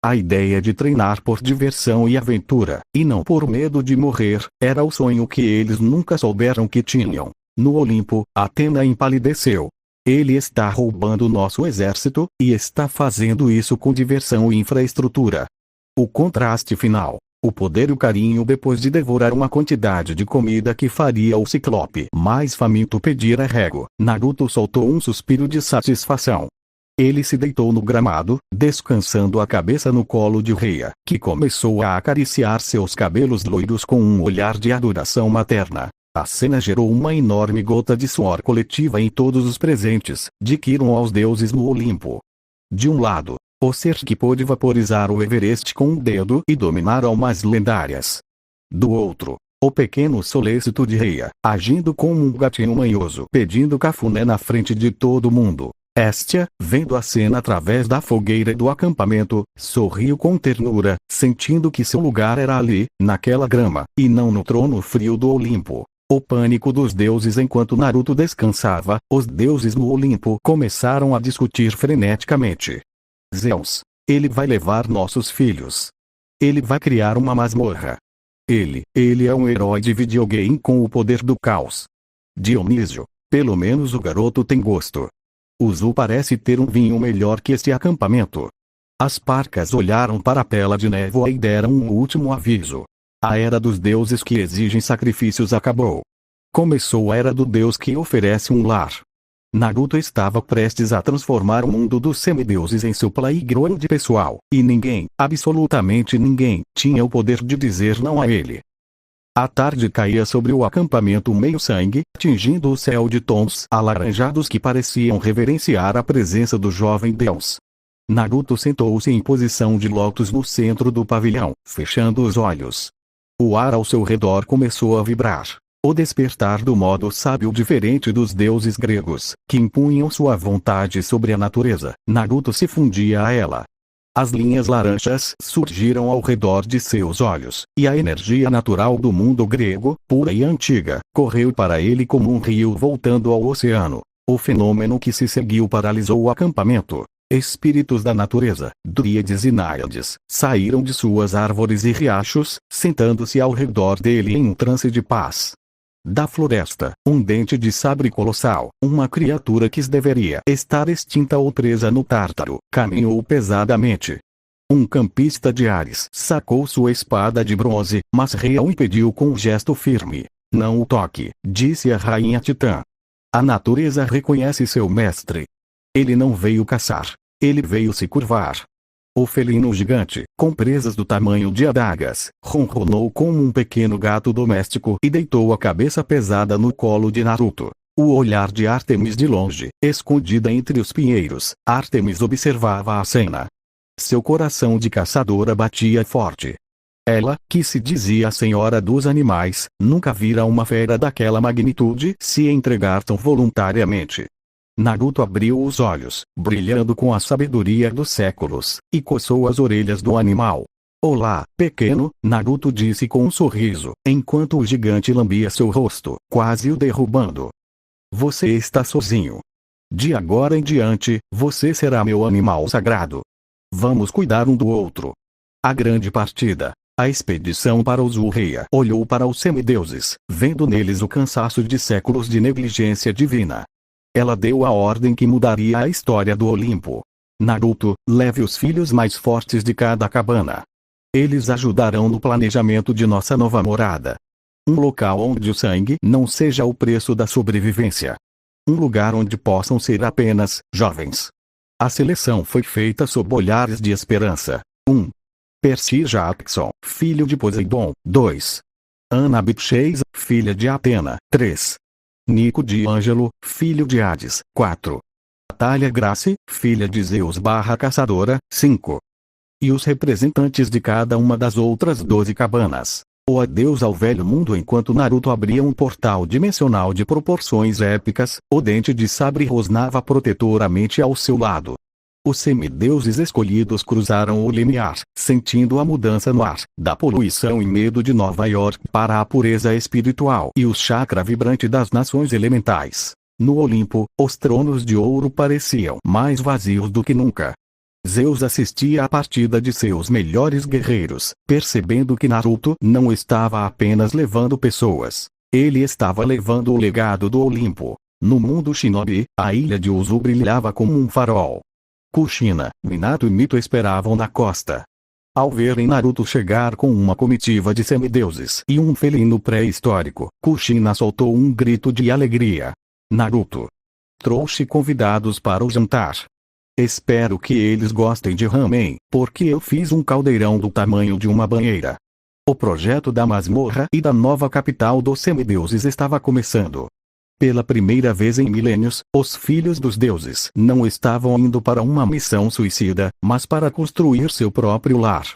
A ideia de treinar por diversão e aventura, e não por medo de morrer, era o sonho que eles nunca souberam que tinham. No Olimpo, Atena empalideceu. Ele está roubando nosso exército, e está fazendo isso com diversão e infraestrutura. O contraste final. O poder e o carinho depois de devorar uma quantidade de comida que faria o ciclope mais faminto pedir arrego. Naruto soltou um suspiro de satisfação. Ele se deitou no gramado, descansando a cabeça no colo de Reia, que começou a acariciar seus cabelos loiros com um olhar de adoração materna. A cena gerou uma enorme gota de suor coletiva em todos os presentes, de Kiron aos deuses no Olimpo. De um lado, o ser que pôde vaporizar o Everest com um dedo e dominar almas lendárias. Do outro, o pequeno solícito de Reia, agindo como um gatinho manhoso pedindo cafuné na frente de todo mundo. Estia, vendo a cena através da fogueira do acampamento, sorriu com ternura, sentindo que seu lugar era ali, naquela grama, e não no trono frio do Olimpo. O pânico dos deuses. Enquanto Naruto descansava, os deuses no Olimpo começaram a discutir freneticamente. Zeus. Ele vai levar nossos filhos. Ele vai criar uma masmorra. Ele é um herói de videogame com o poder do caos. Dionísio. Pelo menos o garoto tem gosto. Uzu parece ter um vinho melhor que este acampamento. As parcas olharam para a tela de névoa e deram um último aviso. A era dos deuses que exigem sacrifícios acabou. Começou a era do deus que oferece um lar. Naruto estava prestes a transformar o mundo dos semideuses em seu playground pessoal, e ninguém, absolutamente ninguém, tinha o poder de dizer não a ele. A tarde caía sobre o acampamento meio-sangue, tingindo o céu de tons alaranjados que pareciam reverenciar a presença do jovem deus. Naruto sentou-se em posição de lótus no centro do pavilhão, fechando os olhos. O ar ao seu redor começou a vibrar. O despertar do modo sábio diferente dos deuses gregos, que impunham sua vontade sobre a natureza. Naruto se fundia a ela. As linhas laranjas surgiram ao redor de seus olhos, e a energia natural do mundo grego, pura e antiga, correu para ele como um rio voltando ao oceano. O fenômeno que se seguiu paralisou o acampamento. Espíritos da natureza, dríades e náiades, saíram de suas árvores e riachos, sentando-se ao redor dele em um transe de paz. Da floresta, um dente de sabre colossal, uma criatura que deveria estar extinta ou presa no Tártaro, caminhou pesadamente. Um campista de Ares sacou sua espada de bronze, mas Rei o impediu com um gesto firme. Não o toque, disse a rainha Titã. A natureza reconhece seu mestre. Ele não veio caçar. Ele veio se curvar. O felino gigante, com presas do tamanho de adagas, ronronou como um pequeno gato doméstico e deitou a cabeça pesada no colo de Naruto. O olhar de Ártemis de longe, escondida entre os pinheiros, Ártemis observava a cena. Seu coração de caçadora batia forte. Ela, que se dizia a senhora dos animais, nunca vira uma fera daquela magnitude se entregar tão voluntariamente. Naruto abriu os olhos, brilhando com a sabedoria dos séculos, e coçou as orelhas do animal. Olá, pequeno, Naruto disse com um sorriso, enquanto o gigante lambia seu rosto, quase o derrubando. Você está sozinho. De agora em diante, você será meu animal sagrado. Vamos cuidar um do outro. A grande partida. A expedição para o Zulreia olhou para os semideuses, vendo neles o cansaço de séculos de negligência divina. Ela deu a ordem que mudaria a história do Olimpo. Naruto, leve os filhos mais fortes de cada cabana. Eles ajudarão no planejamento de nossa nova morada. Um local onde o sangue não seja o preço da sobrevivência. Um lugar onde possam ser apenas jovens. A seleção foi feita sob olhares de esperança. 1. Percy Jackson, filho de Poseidon. 2. Ana Chase, filha de Atena. 3. Nico D'Angelo, filho de Hades. 4. Thalia Grace, filha de Zeus Caçadora. 5. E os representantes de cada uma das outras 12 cabanas. O adeus ao velho mundo. Enquanto Naruto abria um portal dimensional de proporções épicas, o dente de sabre rosnava protetoramente ao seu lado. Os semideuses escolhidos cruzaram o limiar, sentindo a mudança no ar, da poluição e medo de Nova York para a pureza espiritual e o chakra vibrante das nações elementais. No Olimpo, os tronos de ouro pareciam mais vazios do que nunca. Zeus assistia à partida de seus melhores guerreiros, percebendo que Naruto não estava apenas levando pessoas. Ele estava levando o legado do Olimpo. No mundo shinobi, a ilha de Uzu brilhava como um farol. Kushina, Minato e Mito esperavam na costa. Ao verem Naruto chegar com uma comitiva de semideuses e um felino pré-histórico, Kushina soltou um grito de alegria. Naruto, trouxe convidados para o jantar. Espero que eles gostem de ramen, porque eu fiz um caldeirão do tamanho de uma banheira. O projeto da masmorra e da nova capital dos semideuses estava começando. Pela primeira vez em milênios, os filhos dos deuses não estavam indo para uma missão suicida, mas para construir seu próprio lar.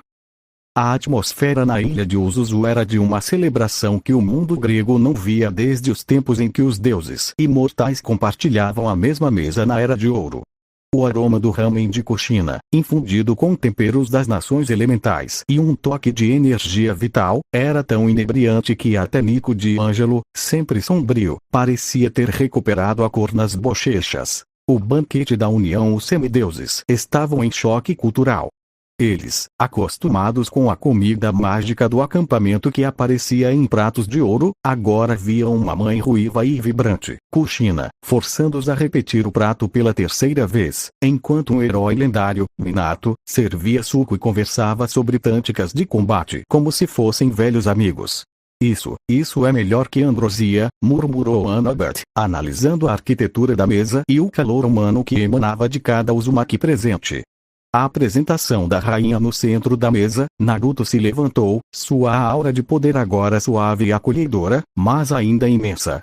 A atmosfera na ilha de Uzuzu era de uma celebração que o mundo grego não via desde os tempos em que os deuses imortais compartilhavam a mesma mesa na Era de Ouro. O aroma do ramen de Kushina, infundido com temperos das nações elementais e um toque de energia vital, era tão inebriante que até Nico D'Angelo, sempre sombrio, parecia ter recuperado a cor nas bochechas. O banquete da união. Os semideuses estavam em choque cultural. Eles, acostumados com a comida mágica do acampamento que aparecia em pratos de ouro, agora viam uma mãe ruiva e vibrante, Kushina, forçando-os a repetir o prato pela terceira vez, enquanto um herói lendário, Minato, servia suco e conversava sobre táticas de combate como se fossem velhos amigos. Isso é melhor que ambrosia, murmurou Annabeth, analisando a arquitetura da mesa e o calor humano que emanava de cada Uzumaki presente. A apresentação da rainha no centro da mesa, Naruto se levantou, sua aura de poder agora suave e acolhedora, mas ainda imensa.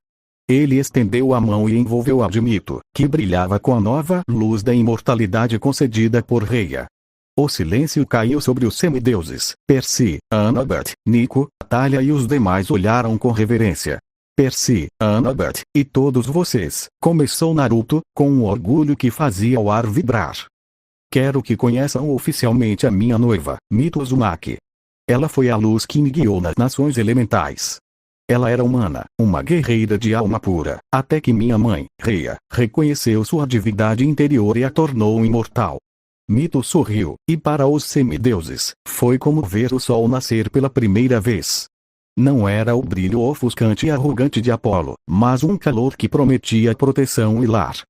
Ele estendeu a mão e envolveu a de Mito, que brilhava com a nova luz da imortalidade concedida por Reia. O silêncio caiu sobre os semideuses. Percy, Annabeth, Nico, Thalia e os demais olharam com reverência. Percy, Annabeth, e todos vocês, começou Naruto, com um orgulho que fazia o ar vibrar. Quero que conheçam oficialmente a minha noiva, Mito Uzumaki. Ela foi a luz que me guiou nas nações elementais. Ela era humana, uma guerreira de alma pura, até que minha mãe, Reia, reconheceu sua divindade interior e a tornou imortal. Mito sorriu, e para os semideuses, foi como ver o sol nascer pela primeira vez. Não era o brilho ofuscante e arrogante de Apolo, mas um calor que prometia proteção e lar.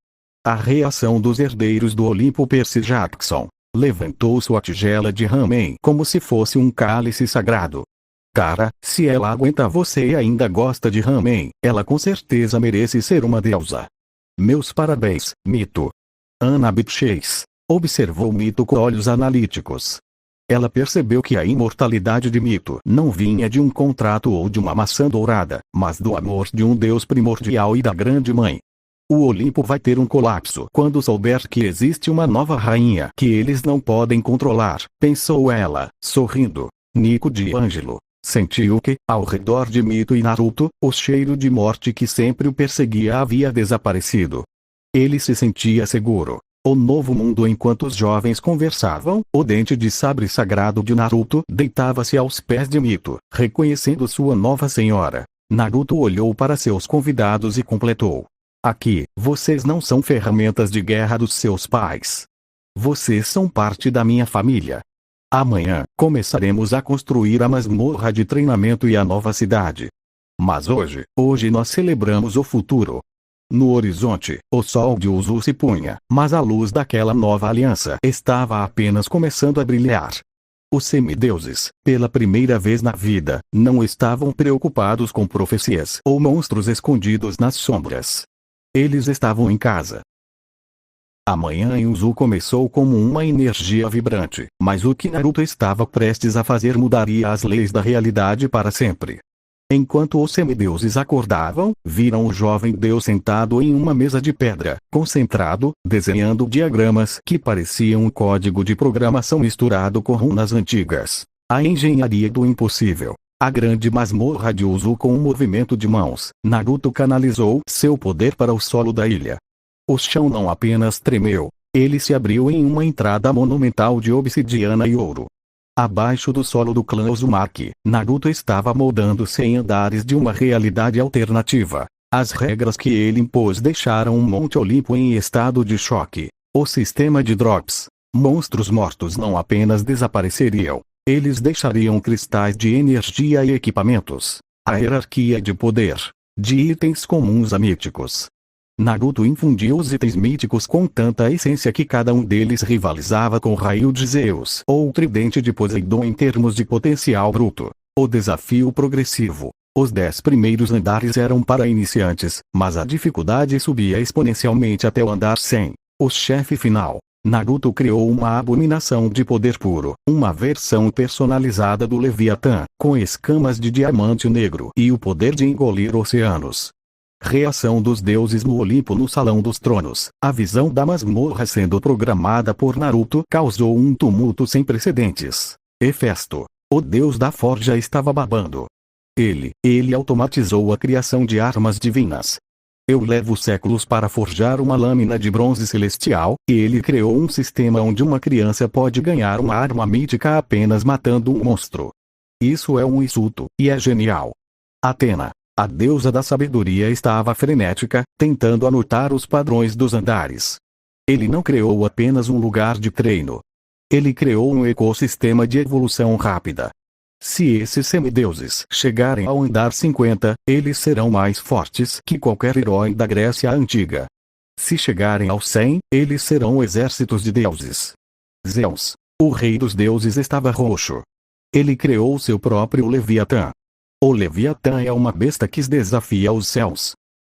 A reação dos herdeiros do Olimpo. Percy Jackson levantou sua tigela de ramen como se fosse um cálice sagrado. Cara, se ela aguenta você e ainda gosta de ramen, ela com certeza merece ser uma deusa. Meus parabéns, Mito. Annabeth Chase observou Mito com olhos analíticos. Ela percebeu que a imortalidade de Mito não vinha de um contrato ou de uma maçã dourada, mas do amor de um deus primordial e da grande mãe. O Olimpo vai ter um colapso quando souber que existe uma nova rainha que eles não podem controlar, pensou ela, sorrindo. Nico D'Angelo sentiu que, ao redor de Mito e Naruto, o cheiro de morte que sempre o perseguia havia desaparecido. Ele se sentia seguro. O novo mundo. Enquanto os jovens conversavam, o dente de sabre sagrado de Naruto deitava-se aos pés de Mito, reconhecendo sua nova senhora. Naruto olhou para seus convidados e completou. Aqui, vocês não são ferramentas de guerra dos seus pais. Vocês são parte da minha família. Amanhã, começaremos a construir a masmorra de treinamento e a nova cidade. Mas hoje nós celebramos o futuro. No horizonte, o sol de Uzu se punha, mas a luz daquela nova aliança estava apenas começando a brilhar. Os semideuses, pela primeira vez na vida, não estavam preocupados com profecias ou monstros escondidos nas sombras. Eles estavam em casa. A manhã em Uzu começou como uma energia vibrante, mas o que Naruto estava prestes a fazer mudaria as leis da realidade para sempre. Enquanto os semideuses acordavam, viram o jovem deus sentado em uma mesa de pedra, concentrado, desenhando diagramas que pareciam um código de programação misturado com runas antigas. A engenharia do impossível. A grande masmorra de Uzu com um movimento de mãos, Naruto canalizou seu poder para o solo da ilha. O chão não apenas tremeu, ele se abriu em uma entrada monumental de obsidiana e ouro. Abaixo do solo do clã Uzumaki, Naruto estava moldando-se em andares de uma realidade alternativa. As regras que ele impôs deixaram o Monte Olimpo em estado de choque. O sistema de drops. Monstros mortos não apenas desapareceriam, eles deixariam cristais de energia e equipamentos. A hierarquia de poder. De itens comuns a míticos. Naruto infundiu os itens míticos com tanta essência que cada um deles rivalizava com o raio de Zeus ou o tridente de Poseidon em termos de potencial bruto. O desafio progressivo. Os 10 primeiros andares eram para iniciantes, mas a dificuldade subia exponencialmente até o andar 100. O chefe final. Naruto criou uma abominação de poder puro, uma versão personalizada do Leviatã, com escamas de diamante negro e o poder de engolir oceanos. Reação dos deuses no Olimpo no Salão dos Tronos. A visão da masmorra sendo programada por Naruto causou um tumulto sem precedentes. Hefesto, o deus da forja, estava babando. Ele automatizou a criação de armas divinas. Eu levo séculos para forjar uma lâmina de bronze celestial, e ele criou um sistema onde uma criança pode ganhar uma arma mítica apenas matando um monstro. Isso é um insulto, e é genial. Atena, a deusa da sabedoria, estava frenética, tentando anotar os padrões dos andares. Ele não criou apenas um lugar de treino. Ele criou um ecossistema de evolução rápida. Se esses semideuses chegarem ao andar 50, eles serão mais fortes que qualquer herói da Grécia Antiga. Se chegarem ao 100, eles serão exércitos de deuses. Zeus, o rei dos deuses, estava roxo. Ele criou seu próprio Leviatã. O Leviatã é uma besta que desafia os céus.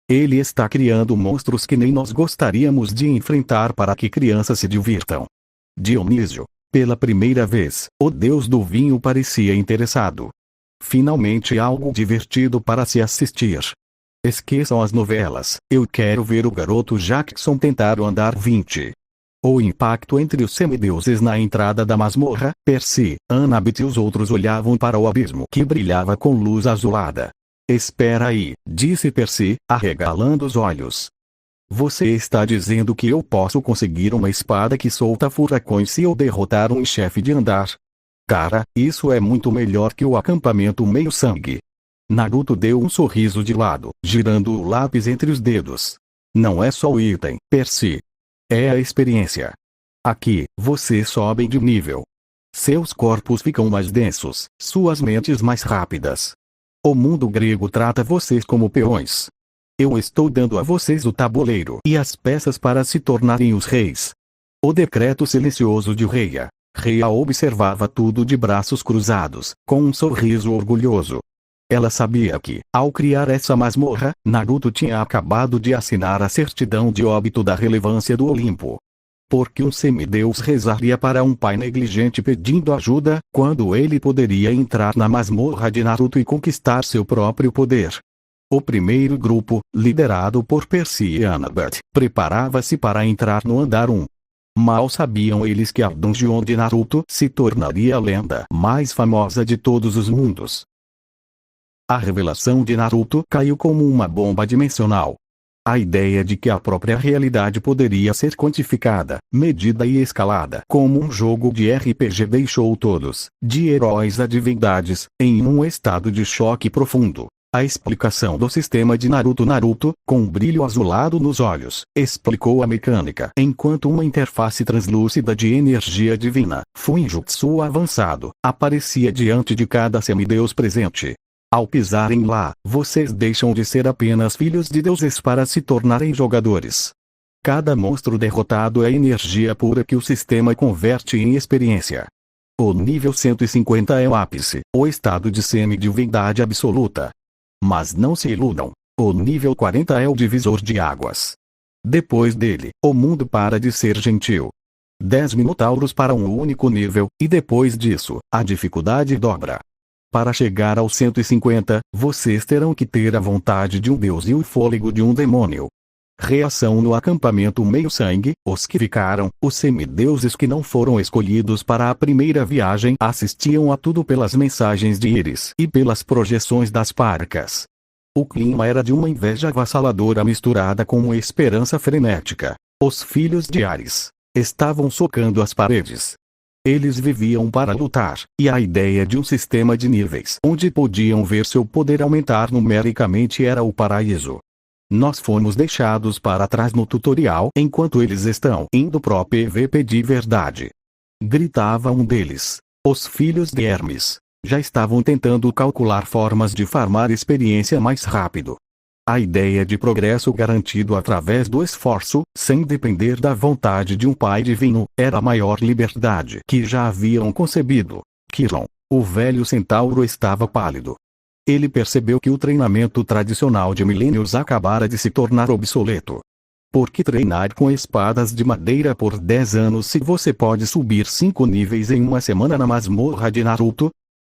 Ele está criando monstros que nem nós gostaríamos de enfrentar para que crianças se divirtam. Dionísio. Pela primeira vez, o deus do vinho parecia interessado. Finalmente algo divertido para se assistir. Esqueçam as novelas, eu quero ver o garoto Jackson tentar o andar 20. O impacto entre os semideuses na entrada da masmorra. Percy, Annabeth e os outros olhavam para o abismo que brilhava com luz azulada. Espera aí, disse Percy, arregalando os olhos. Você está dizendo que eu posso conseguir uma espada que solta furacões se eu derrotar um chefe de andar? Cara, isso é muito melhor que o acampamento meio-sangue. Naruto deu um sorriso de lado, girando o lápis entre os dedos. Não é só o item, Percy. É a experiência. Aqui, vocês sobem de nível. Seus corpos ficam mais densos, suas mentes mais rápidas. O mundo grego trata vocês como peões. Eu estou dando a vocês o tabuleiro e as peças para se tornarem os reis. O decreto silencioso de Reia. Reia observava tudo de braços cruzados, com um sorriso orgulhoso. Ela sabia que, ao criar essa masmorra, Naruto tinha acabado de assinar a certidão de óbito da relevância do Olimpo. Porque um semideus rezaria para um pai negligente pedindo ajuda, quando ele poderia entrar na masmorra de Naruto e conquistar seu próprio poder? O primeiro grupo, liderado por Percy e Annabeth, preparava-se para entrar no andar 1. Mal sabiam eles que a dungeon de Naruto se tornaria a lenda mais famosa de todos os mundos. A revelação de Naruto caiu como uma bomba dimensional. A ideia de que a própria realidade poderia ser quantificada, medida e escalada como um jogo de RPG deixou todos, de heróis a divindades, em um estado de choque profundo. A explicação do sistema de Naruto, com um brilho azulado nos olhos, explicou a mecânica enquanto uma interface translúcida de energia divina, Fuinjutsu avançado, aparecia diante de cada semideus presente. Ao pisarem lá, vocês deixam de ser apenas filhos de deuses para se tornarem jogadores. Cada monstro derrotado é energia pura que o sistema converte em experiência. O nível 150 é o ápice, o estado de semidivindade absoluta. Mas não se iludam, o nível 40 é o divisor de águas. Depois dele, o mundo para de ser gentil. 10 minotauros para um único nível, e depois disso, a dificuldade dobra. Para chegar ao 150, vocês terão que ter a vontade de um deus e o fôlego de um demônio. Reação no acampamento meio-sangue: os que ficaram, os semideuses que não foram escolhidos para a primeira viagem, assistiam a tudo pelas mensagens de Íris e pelas projeções das parcas. O clima era de uma inveja avassaladora misturada com uma esperança frenética. Os filhos de Ares estavam socando as paredes. Eles viviam para lutar, e a ideia de um sistema de níveis onde podiam ver seu poder aumentar numericamente era o paraíso. Nós fomos deixados para trás no tutorial enquanto eles estão indo pro PVP de verdade. Gritava um deles. Os filhos de Hermes já estavam tentando calcular formas de farmar experiência mais rápido. A ideia de progresso garantido através do esforço, sem depender da vontade de um pai divino, era a maior liberdade que já haviam concebido. Quirón, o velho centauro, estava pálido. Ele percebeu que o treinamento tradicional de milênios acabara de se tornar obsoleto. Por que treinar com espadas de madeira por 10 anos se você pode subir 5 níveis em uma semana na masmorra de Naruto?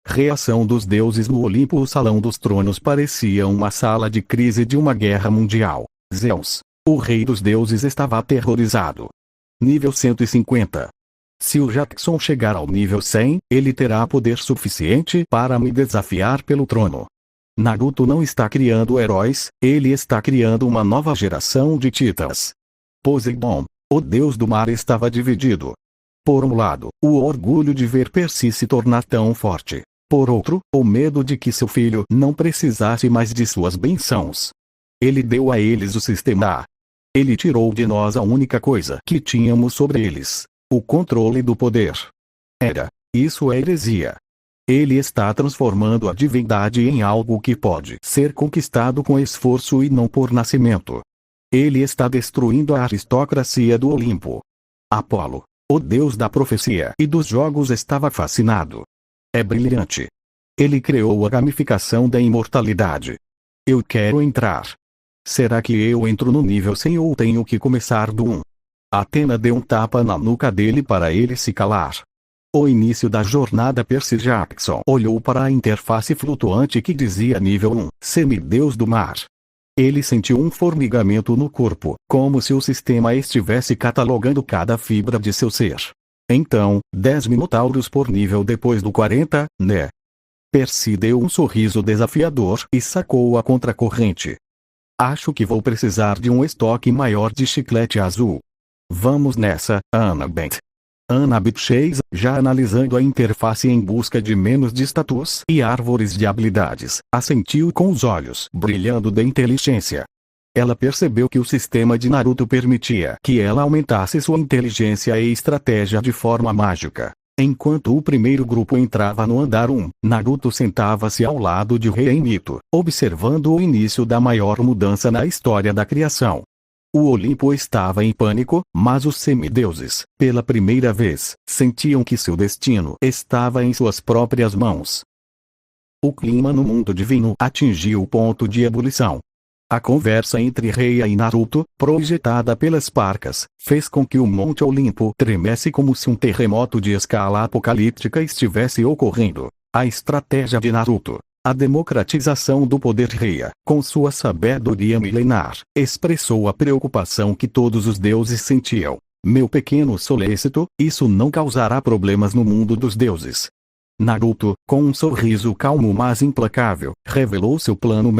Reação dos deuses no Olimpo. O Salão dos Tronos parecia uma sala de crise de uma guerra mundial. Zeus, o rei dos deuses, estava aterrorizado. Nível 150. Se o Jackson chegar ao nível 100, ele terá poder suficiente para me desafiar pelo trono. Naruto não está criando heróis, ele está criando uma nova geração de titãs. Poseidon, o deus do mar, estava dividido. Por um lado, o orgulho de ver Percy se tornar tão forte. Por outro, o medo de que seu filho não precisasse mais de suas bênçãos. Ele deu a eles o sistema A. Ele tirou de nós a única coisa que tínhamos sobre eles: o controle do poder. Isso é heresia. Ele está transformando a divindade em algo que pode ser conquistado com esforço e não por nascimento. Ele está destruindo a aristocracia do Olimpo. Apolo, o deus da profecia e dos jogos, estava fascinado. É brilhante. Ele criou a gamificação da imortalidade. Eu quero entrar. Será que eu entro no nível 100 ou tenho que começar do 1? Athena deu um tapa na nuca dele para ele se calar. O início da jornada. Percy Jackson olhou para a interface flutuante que dizia nível 1, semideus do mar. Ele sentiu um formigamento no corpo, como se o sistema estivesse catalogando cada fibra de seu ser. Então, 10 minotauros por nível depois do 40, né? Percy deu um sorriso desafiador e sacou a contracorrente. Acho que vou precisar de um estoque maior de chiclete azul. Vamos nessa, Annabeth. Annabeth Chase, já analisando a interface em busca de menos de status e árvores de habilidades, assentiu com os olhos brilhando de inteligência. Ela percebeu que o sistema de Naruto permitia que ela aumentasse sua inteligência e estratégia de forma mágica. Enquanto o primeiro grupo entrava no andar 1, Naruto sentava-se ao lado de Rei Mito, observando o início da maior mudança na história da criação. O Olimpo estava em pânico, mas os semideuses, pela primeira vez, sentiam que seu destino estava em suas próprias mãos. O clima no mundo divino atingiu o ponto de ebulição. A conversa entre Reia e Naruto, projetada pelas parcas, fez com que o Monte Olimpo tremesse como se um terremoto de escala apocalíptica estivesse ocorrendo. A estratégia de Naruto, a democratização do poder. Reia, com sua sabedoria milenar, expressou a preocupação que todos os deuses sentiam. Meu pequeno solícito, isso não causará problemas no mundo dos deuses. Naruto, com um sorriso calmo mas implacável, revelou seu plano